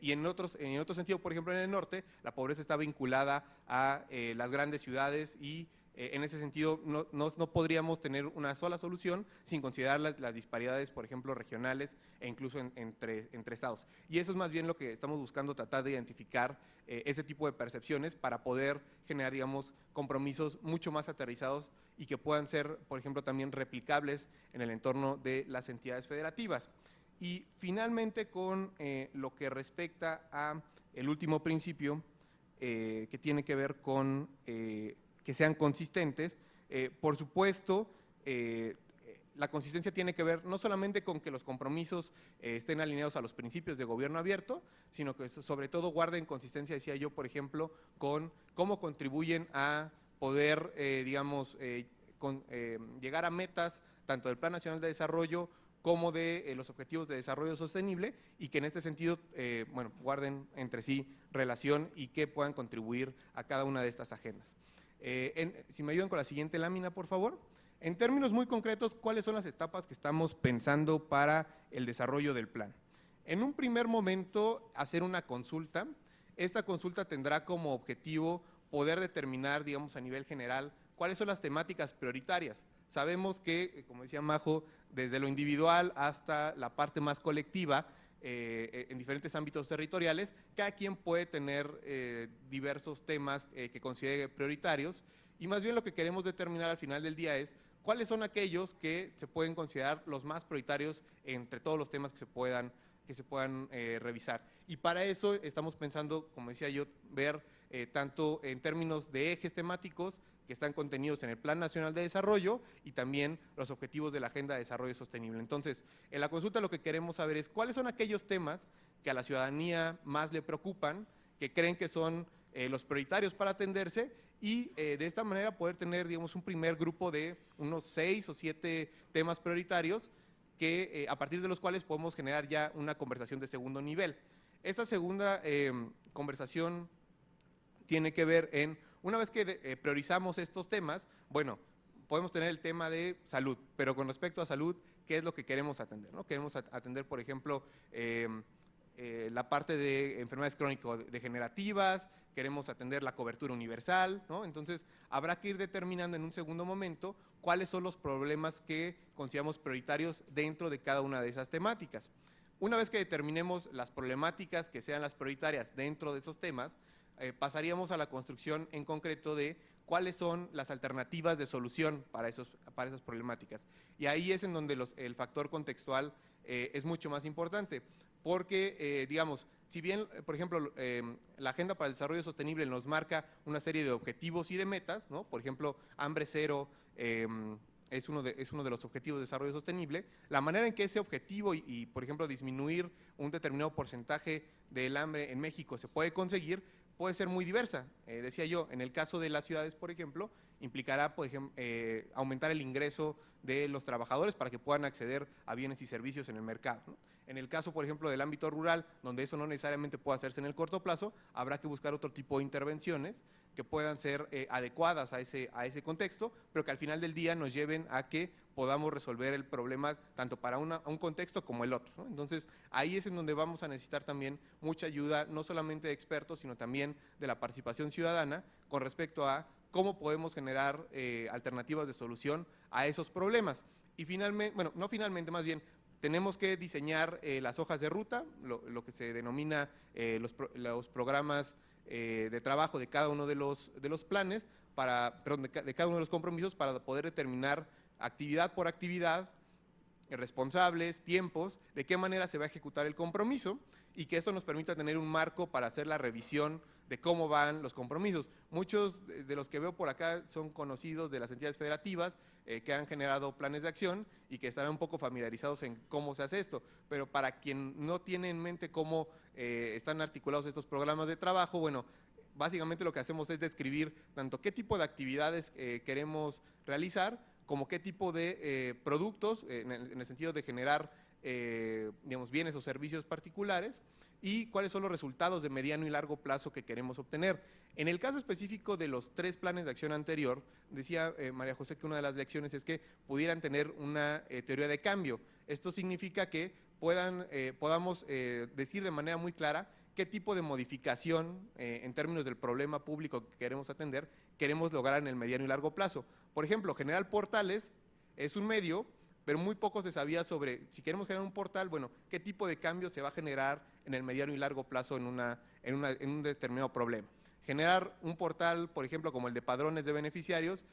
Speaker 4: y en otro sentido, por ejemplo en el norte, la pobreza está vinculada a las grandes ciudades y en ese sentido no podríamos tener una sola solución sin considerar las disparidades, por ejemplo, regionales e incluso entre estados. Y eso es más bien lo que estamos buscando, tratar de identificar ese tipo de percepciones para poder generar, digamos, compromisos mucho más aterrizados y que puedan ser, por ejemplo, también replicables en el entorno de las entidades federativas. Y finalmente, con lo que respecta a el último principio, que tiene que ver con que sean consistentes, por supuesto, la consistencia tiene que ver no solamente con que los compromisos estén alineados a los principios de gobierno abierto, sino que sobre todo guarden consistencia, decía yo, por ejemplo, con cómo contribuyen a poder, digamos, llegar a metas tanto del Plan Nacional de Desarrollo como de los Objetivos de Desarrollo Sostenible y que en este sentido, guarden entre sí relación y que puedan contribuir a cada una de estas agendas. Si me ayudan con la siguiente lámina, por favor. En términos muy concretos, ¿cuáles son las etapas que estamos pensando para el desarrollo del plan? En un primer momento, hacer una consulta. Esta consulta tendrá como objetivo poder determinar, digamos, a nivel general, cuáles son las temáticas prioritarias. Sabemos que, como decía Majo, desde lo individual hasta la parte más colectiva, en diferentes ámbitos territoriales, cada quien puede tener diversos temas que considere prioritarios, y más bien lo que queremos determinar al final del día es cuáles son aquellos que se pueden considerar los más prioritarios entre todos los temas que se puedan revisar. Y para eso estamos pensando, como decía yo, ver tanto en términos de ejes temáticos que están contenidos en el Plan Nacional de Desarrollo y también los objetivos de la Agenda de Desarrollo Sostenible. Entonces, en la consulta lo que queremos saber es cuáles son aquellos temas que a la ciudadanía más le preocupan, que creen que son los prioritarios para atenderse, y de esta manera poder tener, digamos, un primer grupo de unos 6 o 7 temas prioritarios que a partir de los cuales podemos generar ya una conversación de segundo nivel. Esta segunda conversación tiene que ver en, una vez que priorizamos estos temas, bueno, podemos tener el tema de salud, pero con respecto a salud, ¿qué es lo que queremos atender, ¿no? Queremos atender, por ejemplo, la parte de enfermedades crónico-degenerativas, queremos atender la cobertura universal, ¿no? Entonces, habrá que ir determinando en un segundo momento cuáles son los problemas que consideramos prioritarios dentro de cada una de esas temáticas. Una vez que determinemos las problemáticas que sean las prioritarias dentro de esos temas, pasaríamos a la construcción en concreto de cuáles son las alternativas de solución para esas problemáticas. Y ahí es en donde el factor contextual es mucho más importante, porque, digamos, si bien, por ejemplo, la Agenda para el Desarrollo Sostenible nos marca una serie de objetivos y de metas, ¿no? Por ejemplo, hambre cero es uno de los objetivos de desarrollo sostenible. La manera en que ese objetivo y, por ejemplo, disminuir un determinado porcentaje del hambre en México se puede conseguir, puede ser muy diversa. Decía yo, en el caso de las ciudades, por ejemplo, implicará, por ejemplo, aumentar el ingreso de los trabajadores para que puedan acceder a bienes y servicios en el mercado, ¿no? En el caso, por ejemplo, del ámbito rural, donde eso no necesariamente puede hacerse en el corto plazo, habrá que buscar otro tipo de intervenciones que puedan ser adecuadas a ese contexto, pero que al final del día nos lleven a que podamos resolver el problema tanto para un contexto como el otro, ¿no? Entonces, ahí es en donde vamos a necesitar también mucha ayuda, no solamente de expertos, sino también de la participación ciudadana con respecto a cómo podemos generar alternativas de solución a esos problemas. Y finalmente, bueno, no finalmente, más bien, tenemos que diseñar las hojas de ruta, lo que se denomina los programas de trabajo de cada uno de los planes, de cada uno de los compromisos, para poder determinar actividad por actividad, responsables, tiempos, de qué manera se va a ejecutar el compromiso, y que esto nos permita tener un marco para hacer la revisión de cómo van los compromisos. Muchos de los que veo por acá son conocidos de las entidades federativas que han generado planes de acción y que estarán un poco familiarizados en cómo se hace esto, pero para quien no tiene en mente cómo están articulados estos programas de trabajo, bueno, básicamente lo que hacemos es describir tanto qué tipo de actividades queremos realizar, como qué tipo de productos, en el sentido de generar digamos, bienes o servicios particulares, y cuáles son los resultados de mediano y largo plazo que queremos obtener. En el caso específico de los 3 planes de acción anterior, decía María José que una de las lecciones es que pudieran tener una teoría de cambio. Esto significa que podamos decir de manera muy clara qué tipo de modificación en términos del problema público que queremos atender, queremos lograr en el mediano y largo plazo. Por ejemplo, generar portales es un medio, pero muy poco se sabía sobre, si queremos generar un portal, bueno, qué tipo de cambio se va a generar en el mediano y largo plazo en un determinado problema. Generar un portal, por ejemplo, como el de padrones de beneficiarios,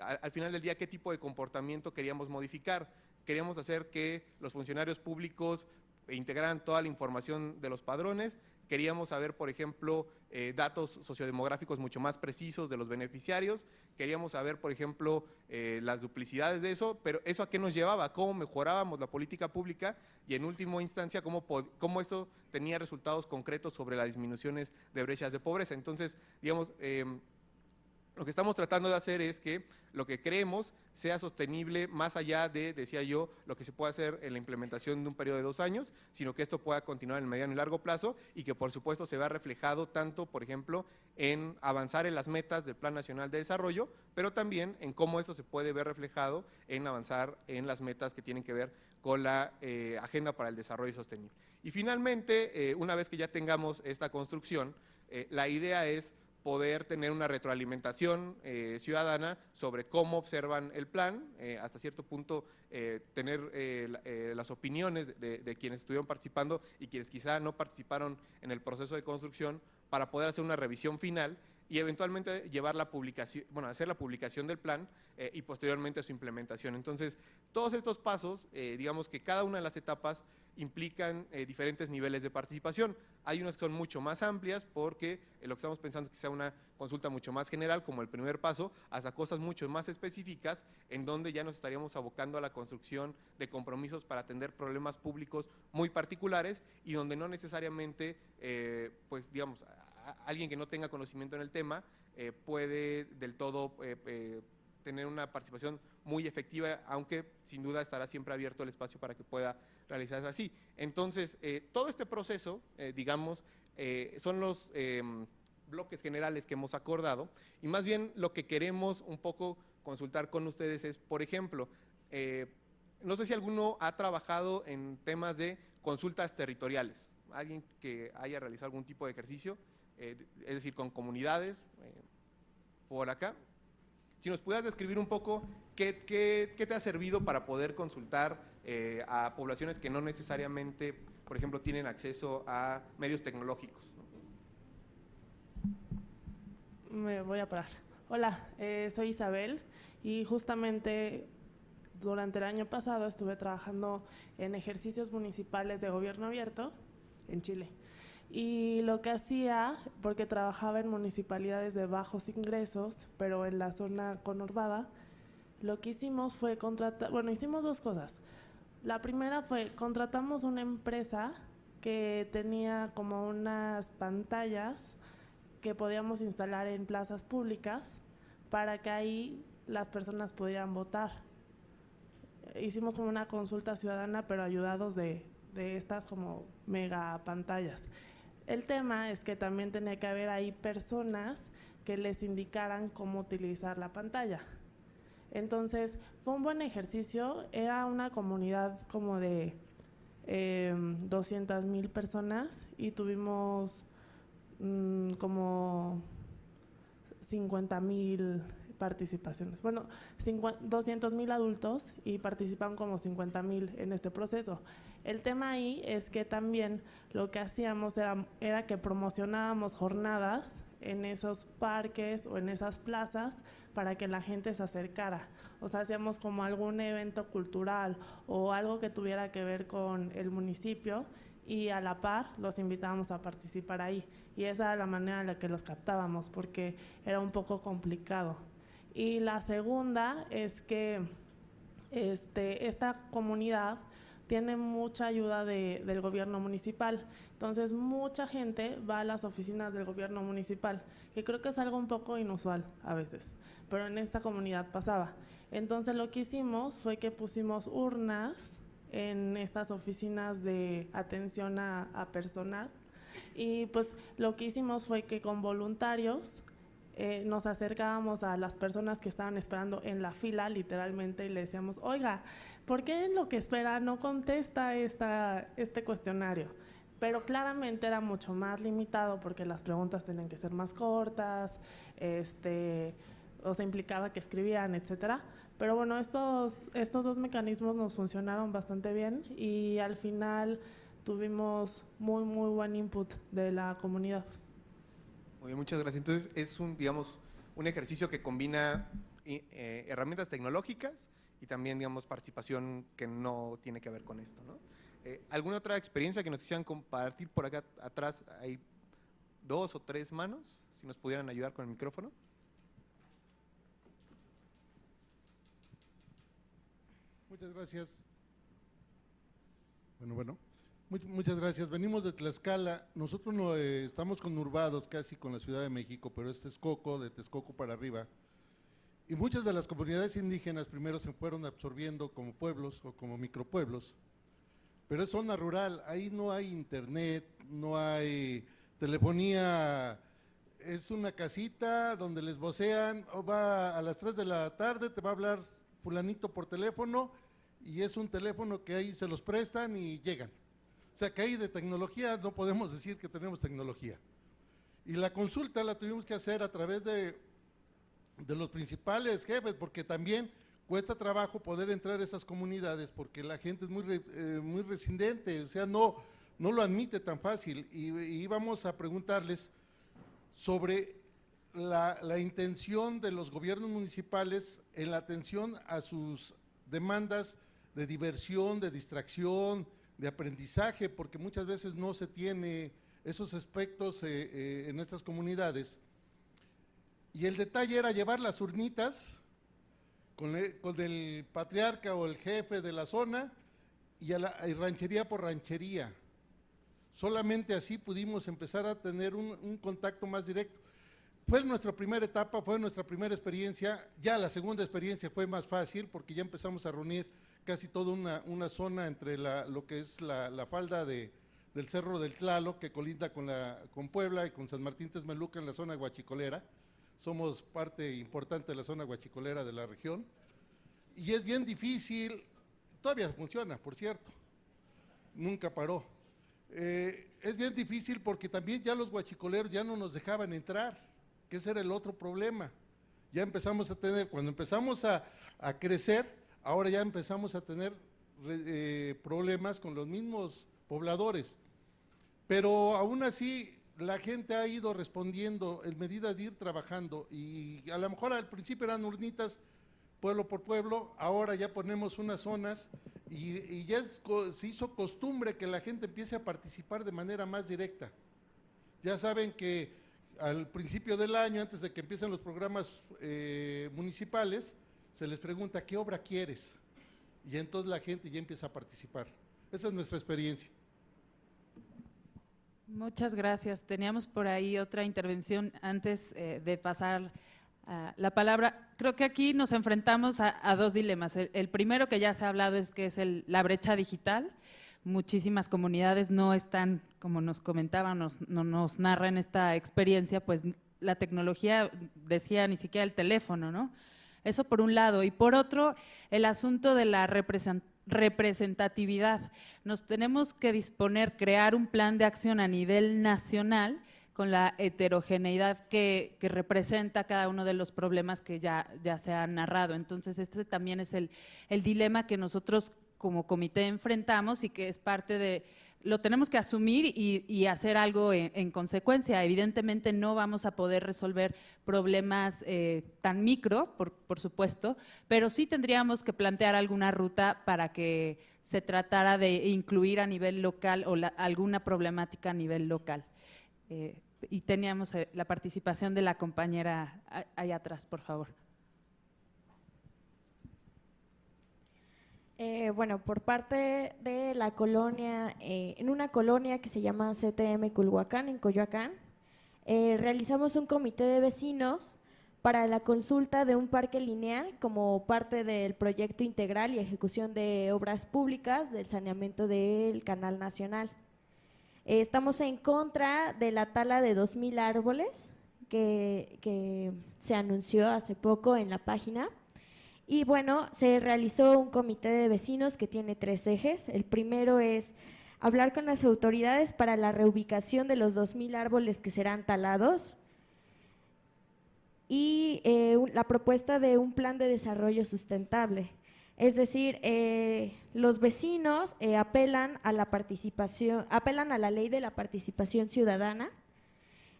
Speaker 4: al final del día, ¿qué tipo de comportamiento queríamos modificar? Queríamos hacer que los funcionarios públicos integraran toda la información de los padrones. Queríamos saber, por ejemplo, datos sociodemográficos mucho más precisos de los beneficiarios. Queríamos saber, por ejemplo, las duplicidades de eso, pero ¿eso a qué nos llevaba? ¿Cómo mejorábamos la política pública? Y en última instancia, ¿cómo esto tenía resultados concretos sobre las disminuciones de brechas de pobreza? Entonces, digamos, Lo que estamos tratando de hacer es que lo que creemos sea sostenible más allá de, decía yo, lo que se puede hacer en la implementación de un periodo de 2 años, sino que esto pueda continuar en el mediano y largo plazo y que por supuesto se vea reflejado tanto, por ejemplo, en avanzar en las metas del Plan Nacional de Desarrollo, pero también en cómo esto se puede ver reflejado en avanzar en las metas que tienen que ver con la Agenda para el Desarrollo Sostenible. Y finalmente, una vez que ya tengamos esta construcción, la idea es poder tener una retroalimentación ciudadana sobre cómo observan el plan, hasta cierto punto tener las opiniones de quienes estuvieron participando y quienes quizá no participaron en el proceso de construcción para poder hacer una revisión final y eventualmente llevar la publicación, bueno, hacer la publicación del plan y posteriormente su implementación. Entonces, todos estos pasos, digamos que cada una de las etapas implican diferentes niveles de participación. Hay unas que son mucho más amplias porque lo que estamos pensando es que sea una consulta mucho más general como el primer paso, hasta cosas mucho más específicas en donde ya nos estaríamos abocando a la construcción de compromisos para atender problemas públicos muy particulares y donde no necesariamente, pues digamos, alguien que no tenga conocimiento en el tema puede del todo tener una participación muy efectiva, aunque sin duda estará siempre abierto el espacio para que pueda realizarse así. Entonces, todo este proceso, digamos, son los bloques generales que hemos acordado y más bien lo que queremos un poco consultar con ustedes es, por ejemplo, no sé si alguno ha trabajado en temas de consultas territoriales, alguien que haya realizado algún tipo de ejercicio, es decir, con comunidades, por acá. Si nos pudieras describir un poco qué te ha servido para poder consultar a poblaciones que no necesariamente, por ejemplo, tienen acceso a medios tecnológicos.
Speaker 5: Me voy a parar. Hola, soy Isabel y justamente durante el año pasado estuve trabajando en ejercicios municipales de gobierno abierto en Chile. Y lo que hacía, porque trabajaba en municipalidades de bajos ingresos, pero en la zona conurbada, lo que hicimos fue contratar, bueno, hicimos dos cosas. La primera fue, contratamos una empresa que tenía como unas pantallas que podíamos instalar en plazas públicas para que ahí las personas pudieran votar. Hicimos como una consulta ciudadana, pero ayudados de estas como mega pantallas. El tema es que también tenía que haber ahí personas que les indicaran cómo utilizar la pantalla. Entonces, fue un buen ejercicio, era una comunidad como de 200,000 personas y tuvimos como 50,000 participaciones. Bueno, 200,000 adultos y participan como 50,000 en este proceso. El tema ahí es que también lo que hacíamos era que promocionábamos jornadas en esos parques o en esas plazas para que la gente se acercara. O sea, hacíamos como algún evento cultural o algo que tuviera que ver con el municipio y a la par los invitábamos a participar ahí. Y esa era la manera en la que los captábamos porque era un poco complicado. Y la segunda es que esta comunidad tiene mucha ayuda del gobierno municipal. Entonces, mucha gente va a las oficinas del gobierno municipal, que creo que es algo un poco inusual a veces, pero en esta comunidad pasaba. Entonces, lo que hicimos fue que pusimos urnas en estas oficinas de atención a personal y pues lo que hicimos fue que con voluntarios nos acercábamos a las personas que estaban esperando en la fila literalmente y le decíamos, oiga, ¿por qué en lo que espera no contesta este cuestionario? Pero claramente era mucho más limitado porque las preguntas tenían que ser más cortas, o se implicaba que escribieran, etcétera. Pero bueno, estos dos mecanismos nos funcionaron bastante bien y al final tuvimos muy buen input de la comunidad.
Speaker 4: Muy bien, muchas gracias. Entonces, es un ejercicio que combina herramientas tecnológicas y también, digamos, participación que no tiene que ver con esto, ¿no? ¿Alguna otra experiencia que nos quisieran compartir? Por acá atrás hay 2 o 3 manos, si nos pudieran ayudar con el micrófono.
Speaker 6: Muchas gracias. Bueno, Muchas gracias. Venimos de Tlaxcala. Nosotros no estamos conurbados casi con la Ciudad de México, pero es Texcoco, de Texcoco para arriba. Y muchas de las comunidades indígenas primero se fueron absorbiendo como pueblos o como micropueblos, pero es zona rural, ahí no hay internet, no hay telefonía, es una casita donde les vocean, o va a las 3 de la tarde, te va a hablar fulanito por teléfono, y es un teléfono que ahí se los prestan y llegan. O sea que ahí de tecnología no podemos decir que tenemos tecnología. Y la consulta la tuvimos que hacer a través de los principales jefes, porque también cuesta trabajo poder entrar a esas comunidades, porque la gente es muy resistente, o sea, no lo admite tan fácil, y íbamos a preguntarles sobre la intención de los gobiernos municipales en la atención a sus demandas de diversión, de distracción, de aprendizaje, porque muchas veces no se tiene esos aspectos en estas comunidades. Y el detalle era llevar las urnitas con el patriarca o el jefe de la zona y ranchería por ranchería. Solamente así pudimos empezar a tener un contacto más directo. Fue nuestra primera etapa, fue nuestra primera experiencia. Ya la segunda experiencia fue más fácil porque ya empezamos a reunir casi toda una zona entre lo que es la falda del Cerro del Tlaloc, que colinda con Puebla y con San Martín Texmelucan, en la zona guachicolera. Somos parte importante de la zona guachicolera de la región. Y es bien difícil, todavía funciona, por cierto, nunca paró. Es bien difícil porque también ya los guachicoleros ya no nos dejaban entrar, que ese era el otro problema. Ya empezamos a tener, cuando empezamos a crecer, ahora ya empezamos a tener problemas con los mismos pobladores. Pero aún así, la gente ha ido respondiendo en medida de ir trabajando, y a lo mejor al principio eran urnitas pueblo por pueblo, ahora ya ponemos unas zonas y ya se hizo costumbre que la gente empiece a participar de manera más directa. Ya saben que al principio del año, antes de que empiecen los programas municipales, se les pregunta ¿qué obra quieres? Y entonces la gente ya empieza a participar. Esa es nuestra experiencia.
Speaker 2: Muchas gracias. Teníamos por ahí otra intervención antes de pasar la palabra. Creo que aquí nos enfrentamos a dos dilemas. El primero, que ya se ha hablado, es que es la brecha digital. Muchísimas comunidades no están, como nos comentaban, nos narran esta experiencia, pues la tecnología, decía, ni siquiera el teléfono, ¿no? Eso por un lado. Y por otro, el asunto de la representatividad. Nos tenemos que disponer, crear un plan de acción a nivel nacional con la heterogeneidad que representa cada uno de los problemas que ya se han narrado. Entonces, este también es el dilema que nosotros como comité enfrentamos y que es parte de… Lo tenemos que asumir y hacer algo en consecuencia. Evidentemente no vamos a poder resolver problemas tan micro, por supuesto, pero sí tendríamos que plantear alguna ruta para que se tratara de incluir a nivel local o alguna problemática a nivel local. Y teníamos la participación de la compañera allá atrás, por favor.
Speaker 7: Bueno, por parte de la colonia, en una colonia que se llama CTM Culhuacán, en Coyoacán, realizamos un comité de vecinos para la consulta de un parque lineal como parte del proyecto integral y ejecución de obras públicas del saneamiento del Canal Nacional. Estamos en contra de la tala de 2,000 árboles que se anunció hace poco en la página. Y bueno, se realizó un comité de vecinos que tiene 3 ejes. El primero es hablar con las autoridades para la reubicación de los 2,000 árboles que serán talados y la propuesta de un plan de desarrollo sustentable. Es decir, los vecinos apelan a la ley de la participación ciudadana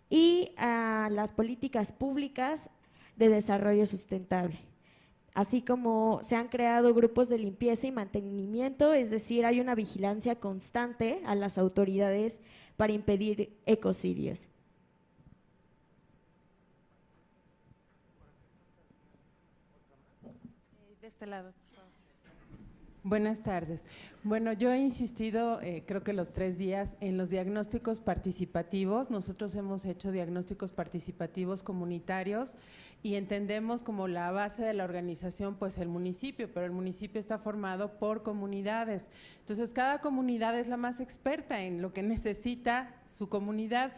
Speaker 7: y a las políticas públicas de desarrollo sustentable. Así como se han creado grupos de limpieza y mantenimiento, es decir, hay una vigilancia constante a las autoridades para impedir ecocidios.
Speaker 2: De este lado, por favor.
Speaker 8: Buenas tardes. Bueno, yo he insistido, creo que los 3 días, en los diagnósticos participativos. Nosotros hemos hecho diagnósticos participativos comunitarios y entendemos como la base de la organización, pues el municipio, pero el municipio está formado por comunidades. Entonces, cada comunidad es la más experta en lo que necesita su comunidad.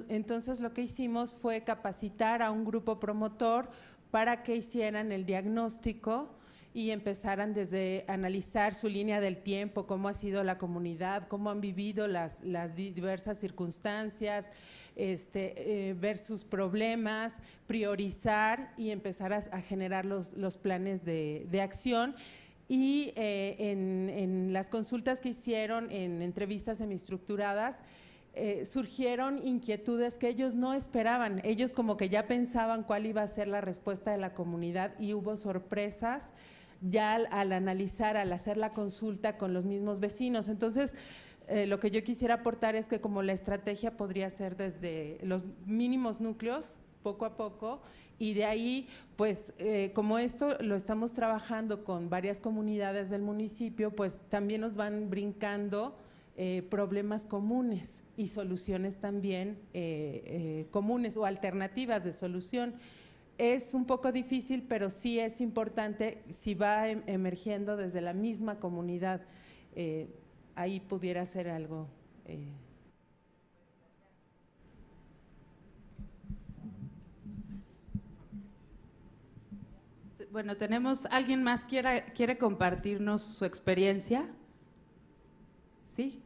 Speaker 8: Entonces, lo que hicimos fue capacitar a un grupo promotor para que hicieran el diagnóstico y empezaran desde analizar su línea del tiempo, cómo ha sido la comunidad, cómo han vivido las diversas circunstancias, ver sus problemas, priorizar y empezar a generar los planes de acción. Y en las consultas que hicieron, en entrevistas semiestructuradas, surgieron inquietudes que ellos no esperaban. Ellos como que ya pensaban cuál iba a ser la respuesta de la comunidad y hubo sorpresas ya al analizar, al hacer la consulta con los mismos vecinos. Entonces, lo que yo quisiera aportar es que como la estrategia podría ser desde los mínimos núcleos, poco a poco, y de ahí, pues, como esto lo estamos trabajando con varias comunidades del municipio, pues también nos van brincando problemas comunes y soluciones también comunes o alternativas de solución. Es un poco difícil, pero sí es importante si va emergiendo desde la misma comunidad. Ahí pudiera ser algo.
Speaker 2: Bueno, tenemos, ¿alguien más quiere compartirnos su experiencia? ¿Sí?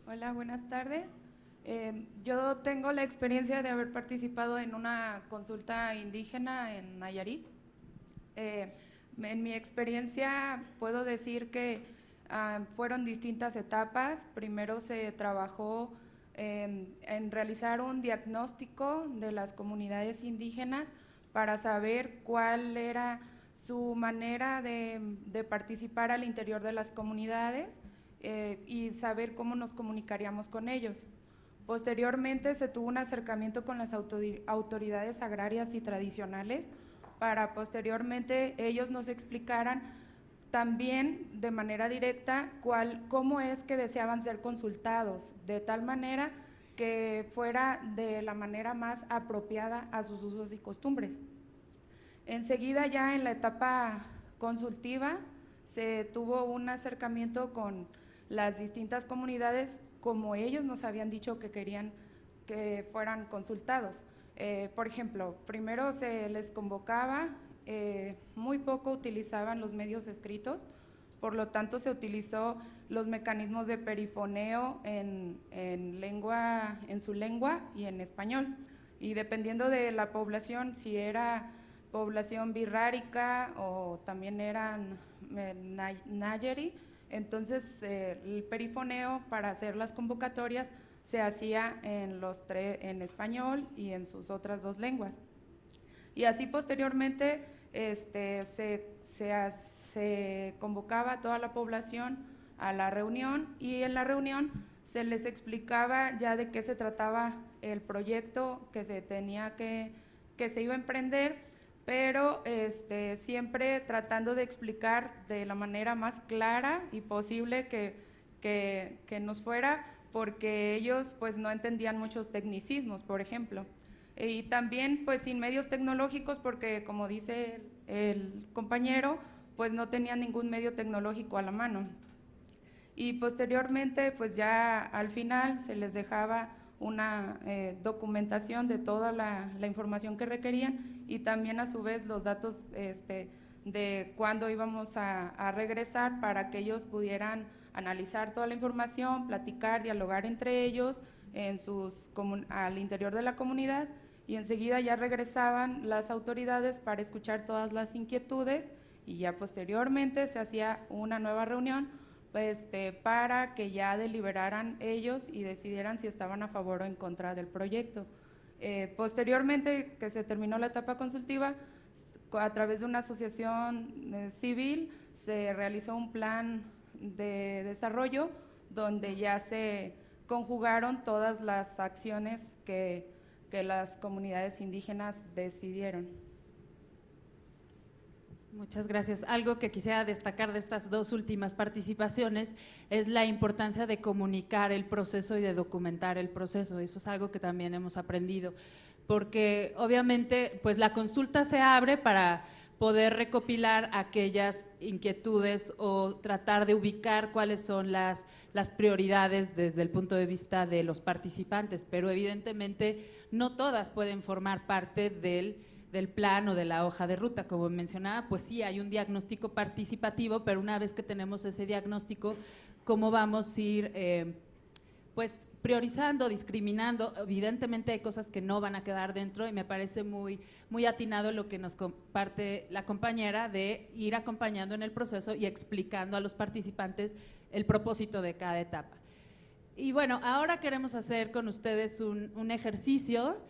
Speaker 9: Hola, buenas tardes. Yo tengo la experiencia de haber participado en una consulta indígena en Nayarit. En mi experiencia puedo decir que fueron distintas etapas. Primero se trabajó en realizar un diagnóstico de las comunidades indígenas para saber cuál era su manera de participar al interior de las comunidades y saber cómo nos comunicaríamos con ellos. Posteriormente se tuvo un acercamiento con las autoridades agrarias y tradicionales para posteriormente ellos nos explicaran también de manera directa cómo es que deseaban ser consultados, de tal manera que fuera de la manera más apropiada a sus usos y costumbres. Enseguida ya en la etapa consultiva se tuvo un acercamiento con las distintas comunidades como ellos nos habían dicho que querían que fueran consultados. Por ejemplo, primero se les convocaba, muy poco utilizaban los medios escritos, por lo tanto se utilizó los mecanismos de perifoneo en su lengua y en español. Y dependiendo de la población, si era población birrárica o también eran nayeri, entonces el perifoneo para hacer las convocatorias se hacía en español y en sus otras 2 lenguas. Y así posteriormente se convocaba a toda la población a la reunión y en la reunión se les explicaba ya de qué se trataba el proyecto que se iba a emprender, pero siempre tratando de explicar de la manera más clara y posible que nos fuera, porque ellos pues no entendían muchos tecnicismos, por ejemplo. Y también pues sin medios tecnológicos, porque como dice el compañero, pues no tenían ningún medio tecnológico a la mano. Y posteriormente pues ya al final se les dejaba una documentación de toda la información que requerían y también a su vez los datos de cuándo íbamos a regresar para que ellos pudieran analizar toda la información, platicar, dialogar entre ellos al interior de la comunidad y enseguida ya regresaban las autoridades para escuchar todas las inquietudes y ya posteriormente se hacía una nueva reunión para que ya deliberaran ellos y decidieran si estaban a favor o en contra del proyecto. Posteriormente que se terminó la etapa consultiva, a través de una asociación civil se realizó un plan de desarrollo donde ya se conjugaron todas las acciones que las comunidades indígenas decidieron.
Speaker 2: Muchas gracias. Algo que quisiera destacar de estas dos últimas participaciones es la importancia de comunicar el proceso y de documentar el proceso. Eso es algo que también hemos aprendido, porque obviamente pues la consulta se abre para poder recopilar aquellas inquietudes o tratar de ubicar cuáles son las prioridades desde el punto de vista de los participantes, pero evidentemente no todas pueden formar parte del plan o de la hoja de ruta. Como mencionaba, pues sí, hay un diagnóstico participativo, pero una vez que tenemos ese diagnóstico, ¿cómo vamos a ir pues priorizando, discriminando? Evidentemente hay cosas que no van a quedar dentro y me parece muy atinado lo que nos comparte la compañera de ir acompañando en el proceso y explicando a los participantes el propósito de cada etapa. Y bueno, ahora queremos hacer con ustedes un ejercicio,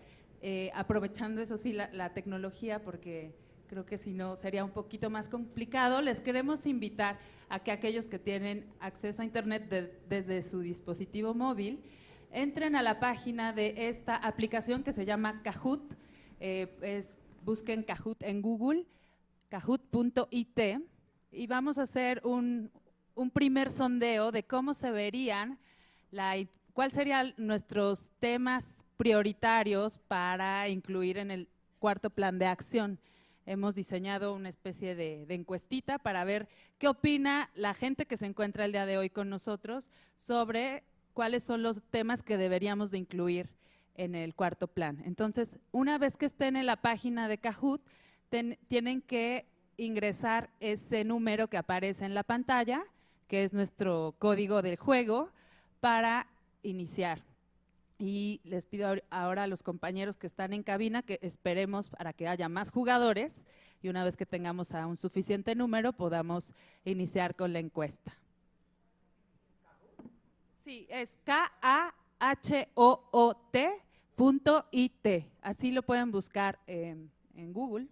Speaker 2: aprovechando eso sí la tecnología, porque creo que si no sería un poquito más complicado. Les queremos invitar a que aquellos que tienen acceso a internet desde su dispositivo móvil entren a la página de esta aplicación que se llama Kahoot. Busquen Kahoot en Google, kahoot.it, y vamos a hacer un primer sondeo de cómo se verían, cuáles serían nuestros temas prioritarios para incluir en el cuarto plan de acción. Hemos diseñado una especie de encuestita para ver qué opina la gente que se encuentra el día de hoy con nosotros sobre cuáles son los temas que deberíamos de incluir en el cuarto plan. Entonces, una vez que estén en la página de Kahoot, tienen que ingresar ese número que aparece en la pantalla, que es nuestro código del juego, para iniciar. Y les pido ahora a los compañeros que están en cabina que esperemos para que haya más jugadores y una vez que tengamos a un suficiente número podamos iniciar con la encuesta. Sí, es KAHOOT.IT, así lo pueden buscar en Google.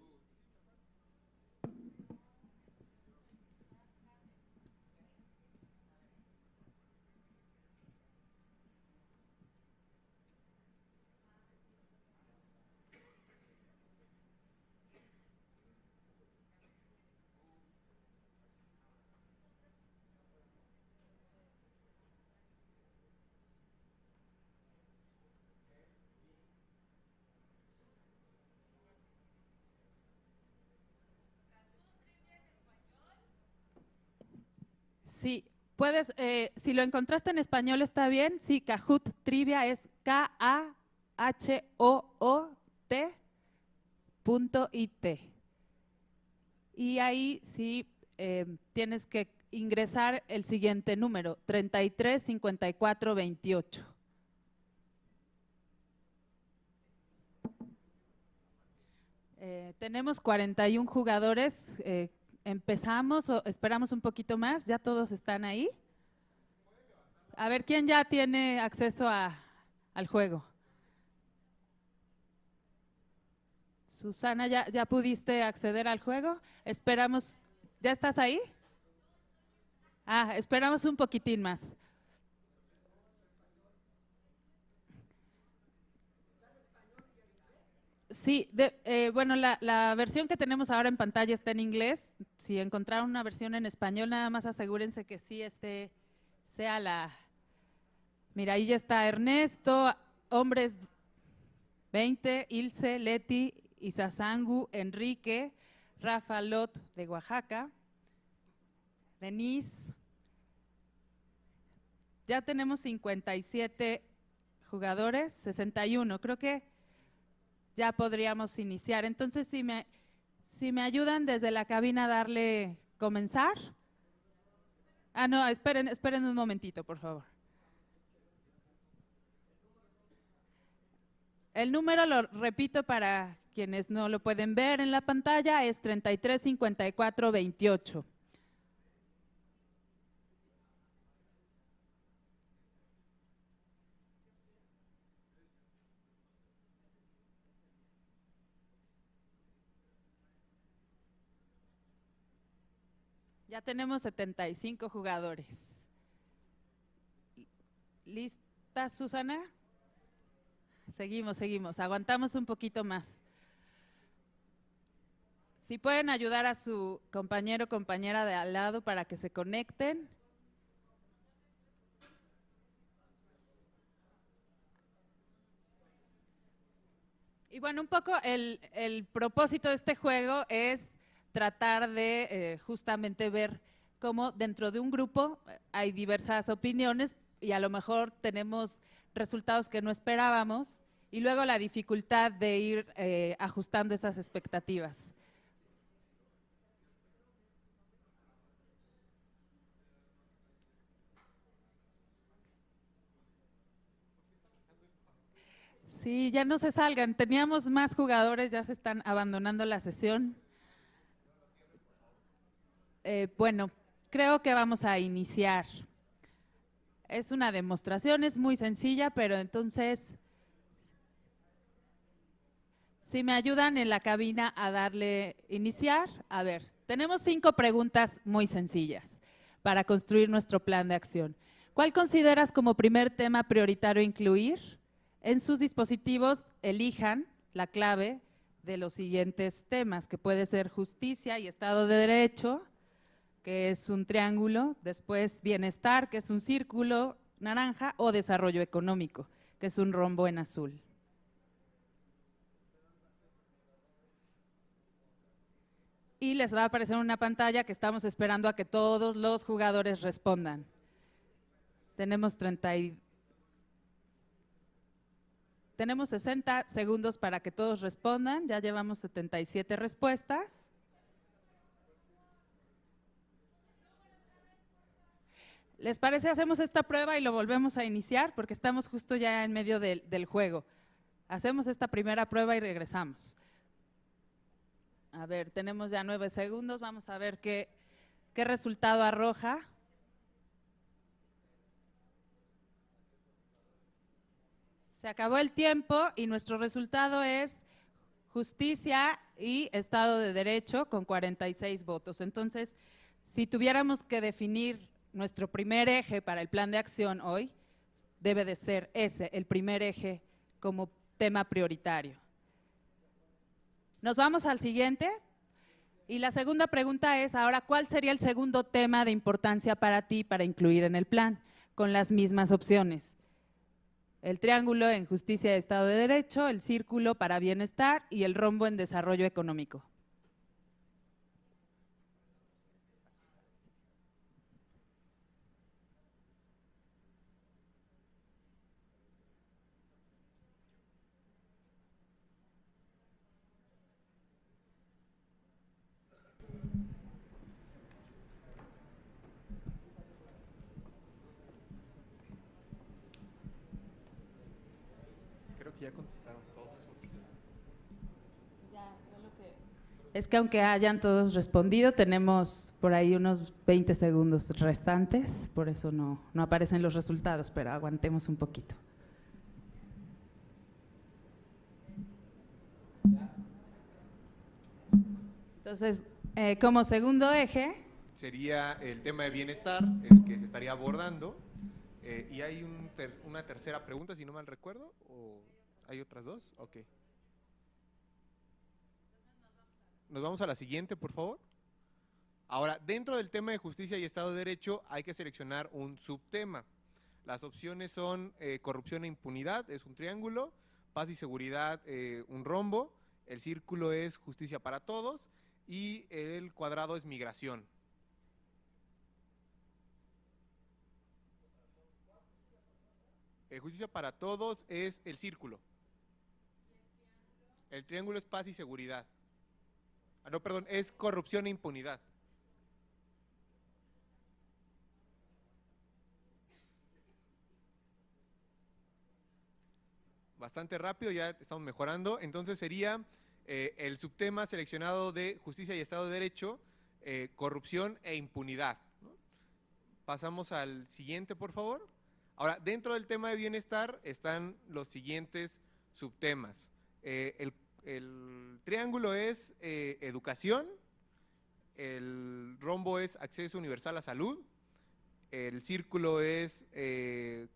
Speaker 2: Sí, puedes, si lo encontraste en español está bien, sí, Kahoot Trivia es KAHOOT.IT. Y ahí sí tienes que ingresar el siguiente número, 335428. Tenemos 41 jugadores. ¿Empezamos o esperamos un poquito más? ¿Ya todos están ahí? A ver, ¿quién ya tiene acceso al juego? Susana, ¿ya pudiste acceder al juego? Esperamos, ¿ya estás ahí? Esperamos un poquitín más. Sí, bueno, la versión que tenemos ahora en pantalla está en inglés. Si encontraron una versión en español, nada más asegúrense que sí sea la… Mira, ahí ya está Ernesto, hombres 20, Ilse, Leti, Isasangu, Enrique, Rafa Lot de Oaxaca, Denise. Ya tenemos 57 jugadores, 61, creo que ya podríamos iniciar. Entonces, si me ayudan desde la cabina a darle comenzar. No, esperen un momentito, por favor. El número, lo repito para quienes no lo pueden ver en la pantalla, es 335428. Ya tenemos 75 jugadores. ¿Lista, Susana? Seguimos, aguantamos un poquito más. Si pueden ayudar a su compañero o compañera de al lado para que se conecten. Y bueno, un poco el propósito de este juego es tratar de justamente ver cómo dentro de un grupo hay diversas opiniones y a lo mejor tenemos resultados que no esperábamos y luego la dificultad de ir ajustando esas expectativas. Sí, ya no se salgan. Teníamos más jugadores, ya se están abandonando la sesión. Bueno, creo que vamos a iniciar. Es una demostración, es muy sencilla, pero entonces, si me ayudan en la cabina a darle iniciar. A ver, tenemos 5 preguntas muy sencillas para construir nuestro plan de acción. ¿Cuál consideras como primer tema prioritario incluir? En sus dispositivos elijan la clave de los siguientes temas, que puede ser justicia y Estado de Derecho, que es un triángulo, después bienestar, que es un círculo naranja, o desarrollo económico, que es un rombo en azul. Y les va a aparecer una pantalla que estamos esperando a que todos los jugadores respondan. Tenemos 60 segundos para que todos respondan, ya llevamos 77 respuestas. ¿Les parece? Hacemos esta prueba y lo volvemos a iniciar porque estamos justo ya en medio del juego. Hacemos esta primera prueba y regresamos. A ver, tenemos ya 9 segundos, vamos a ver qué resultado arroja. Se acabó el tiempo y nuestro resultado es justicia y Estado de Derecho con 46 votos. Entonces, si tuviéramos que definir nuestro primer eje para el plan de acción hoy, debe de ser ese, el primer eje como tema prioritario. Nos vamos al siguiente. Y la segunda pregunta es, ahora, ¿cuál sería el segundo tema de importancia para ti para incluir en el plan? Con las mismas opciones. El triángulo en justicia y Estado de Derecho, el círculo para bienestar y el rombo en desarrollo económico.
Speaker 4: Ya contestaron todos.
Speaker 2: Es que aunque hayan todos respondido, tenemos por ahí unos 20 segundos restantes, por eso no aparecen los resultados, pero aguantemos un poquito. Entonces, como segundo eje…
Speaker 4: Sería el tema de bienestar, el que se estaría abordando, y hay una tercera pregunta, si no mal recuerdo, o… ¿Hay otras dos? Ok. Nos vamos a la siguiente, por favor. Ahora, dentro del tema de justicia y Estado de Derecho hay que seleccionar un subtema. Las opciones son corrupción e impunidad, es un triángulo, paz y seguridad, un rombo, el círculo es justicia para todos y el cuadrado es migración. Justicia para todos es el círculo. El triángulo es paz y seguridad. Ah, no, perdón, es corrupción e impunidad. Bastante rápido, ya estamos mejorando. Entonces sería el subtema seleccionado de justicia y Estado de Derecho, corrupción e impunidad, ¿no? Pasamos al siguiente, por favor. Ahora, dentro del tema de bienestar están los siguientes subtemas. El triángulo es educación, el rombo es acceso universal a salud, el círculo es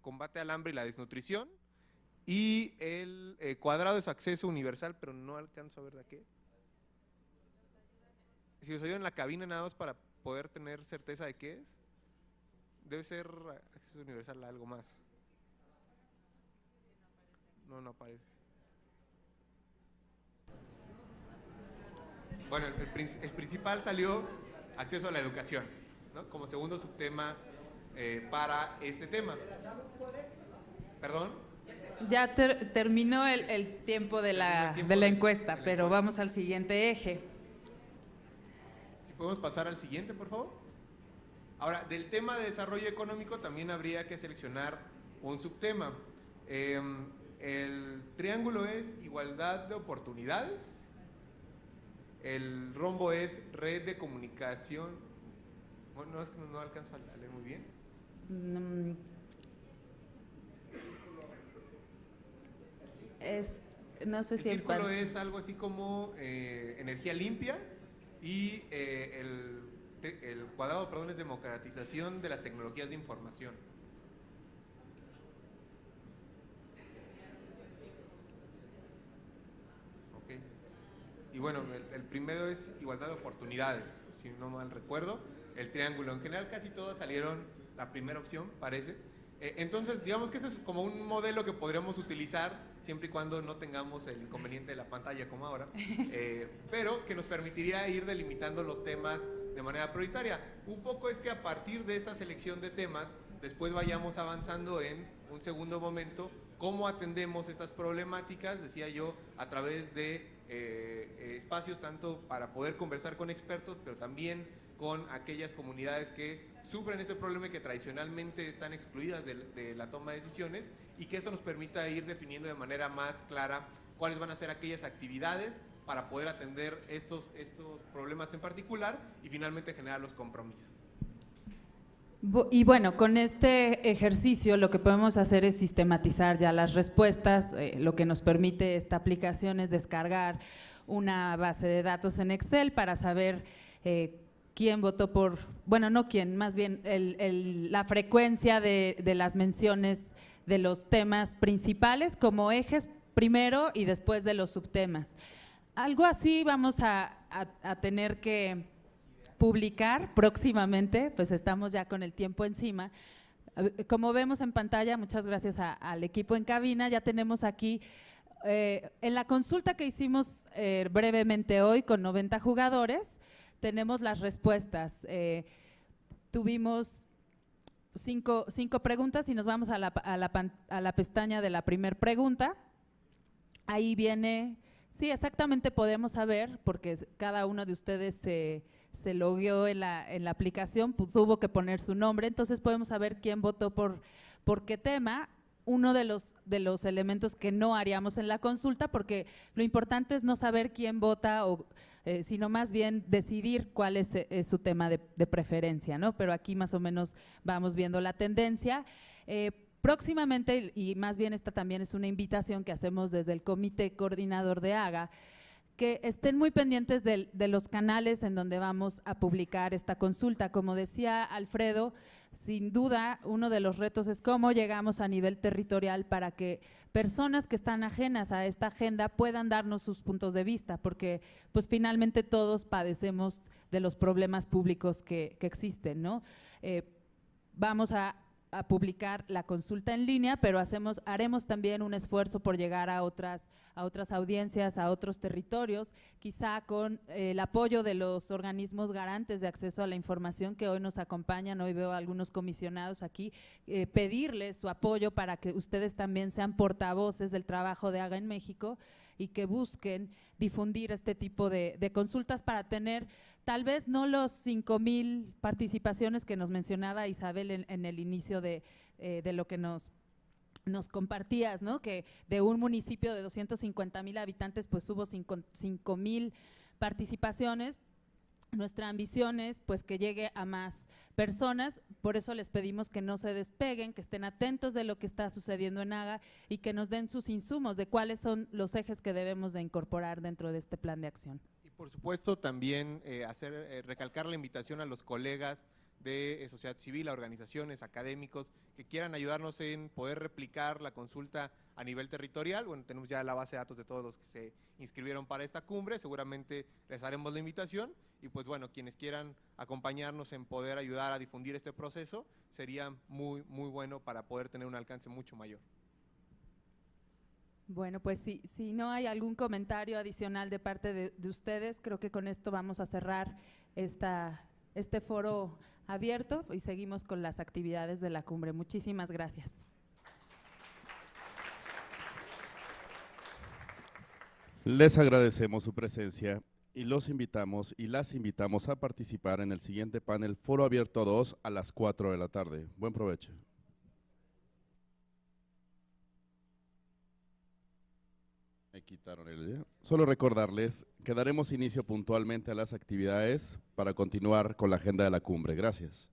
Speaker 4: combate al hambre y la desnutrición, y el cuadrado es acceso universal, pero no alcanzo a ver de qué. Si los ayudan en la cabina nada más para poder tener certeza de qué es. Debe ser acceso universal a algo más. No, no aparece. Bueno, el principal salió acceso a la educación, ¿no? Como segundo subtema para este tema. ¿Perdón?
Speaker 2: Ya terminó el tiempo de la encuesta, pero vamos al siguiente eje.
Speaker 4: Si podemos pasar al siguiente, por favor. Ahora, del tema de desarrollo económico también habría que seleccionar un subtema. El triángulo es igualdad de oportunidades. El rombo es red de comunicación. Bueno, no, es que no alcanzo a leer muy bien.
Speaker 2: No sé
Speaker 4: el
Speaker 2: si
Speaker 4: círculo es algo así como energía limpia y el cuadrado, perdón, es democratización de las tecnologías de información. Ok. Y bueno, el primero es igualdad de oportunidades, si no mal recuerdo. El triángulo, en general casi todas salieron la primera opción, parece. Entonces, digamos que este es como un modelo que podríamos utilizar siempre y cuando no tengamos el inconveniente de la pantalla como ahora, pero que nos permitiría ir delimitando los temas de manera prioritaria. Un poco es que a partir de esta selección de temas, después vayamos avanzando en un segundo momento cómo atendemos estas problemáticas, decía yo, a través de espacios tanto para poder conversar con expertos, pero también con aquellas comunidades que sufren este problema y que tradicionalmente están excluidas de la toma de decisiones, y que esto nos permita ir definiendo de manera más clara cuáles van a ser aquellas actividades para poder atender estos problemas en particular y finalmente generar los compromisos.
Speaker 2: Y bueno, con este ejercicio lo que podemos hacer es sistematizar ya las respuestas. Lo que nos permite esta aplicación es descargar una base de datos en Excel para saber quién votó por, bueno, no quién, más bien la frecuencia de las menciones de los temas principales como ejes primero y después de los subtemas. Algo así vamos a tener que publicar próximamente, pues estamos ya con el tiempo encima. Como vemos en pantalla, muchas gracias al equipo en cabina, ya tenemos aquí en la consulta que hicimos brevemente hoy con 90 jugadores, tenemos las respuestas. Tuvimos cinco preguntas y nos vamos a la pestaña de la primera pregunta. Ahí viene, sí, exactamente podemos saber, porque cada uno de ustedes se logueó en la aplicación, tuvo que poner su nombre, entonces podemos saber quién votó por qué tema. Uno de los elementos que no haríamos en la consulta, porque lo importante es no saber quién vota, sino más bien decidir cuál es su tema de preferencia, ¿no? Pero aquí más o menos vamos viendo la tendencia. Próximamente, y más bien esta también es una invitación que hacemos desde el Comité Coordinador de AGA, que estén muy pendientes de los canales en donde vamos a publicar esta consulta. Como decía Alfredo, sin duda uno de los retos es cómo llegamos a nivel territorial para que personas que están ajenas a esta agenda puedan darnos sus puntos de vista, porque pues finalmente todos padecemos de los problemas públicos que existen, ¿no? Vamos a publicar la consulta en línea, pero haremos también un esfuerzo por llegar a otras audiencias, a otros territorios, quizá con el apoyo de los organismos garantes de acceso a la información que hoy nos acompañan. Hoy veo a algunos comisionados aquí, pedirles su apoyo para que ustedes también sean portavoces del trabajo de AGA en México y que busquen difundir este tipo de consultas para tener tal vez no los 5,000 participaciones que nos mencionaba Isabel en el inicio de lo que nos compartías, ¿no? Que de un municipio de 250,000 habitantes pues hubo 5,000 participaciones. Nuestra ambición es pues que llegue a más personas, por eso les pedimos que no se despeguen, que estén atentos de lo que está sucediendo en AGA y que nos den sus insumos de cuáles son los ejes que debemos de incorporar dentro de este plan de acción.
Speaker 4: Y por supuesto también recalcar la invitación a los colegas de sociedad civil, a organizaciones, académicos que quieran ayudarnos en poder replicar la consulta a nivel territorial. Bueno, tenemos ya la base de datos de todos los que se inscribieron para esta cumbre, seguramente les haremos la invitación y pues bueno, quienes quieran acompañarnos en poder ayudar a difundir este proceso, sería muy bueno para poder tener un alcance mucho mayor.
Speaker 2: Bueno, pues si no hay algún comentario adicional de parte de ustedes, creo que con esto vamos a cerrar este foro abierto y seguimos con las actividades de la cumbre. Muchísimas gracias.
Speaker 1: Les agradecemos su presencia y los invitamos y las invitamos a participar en el siguiente panel Foro Abierto 2 a las 4 de la tarde. Buen provecho. Me quitaron el video. Solo recordarles que daremos inicio puntualmente a las actividades para continuar con la agenda de la cumbre. Gracias.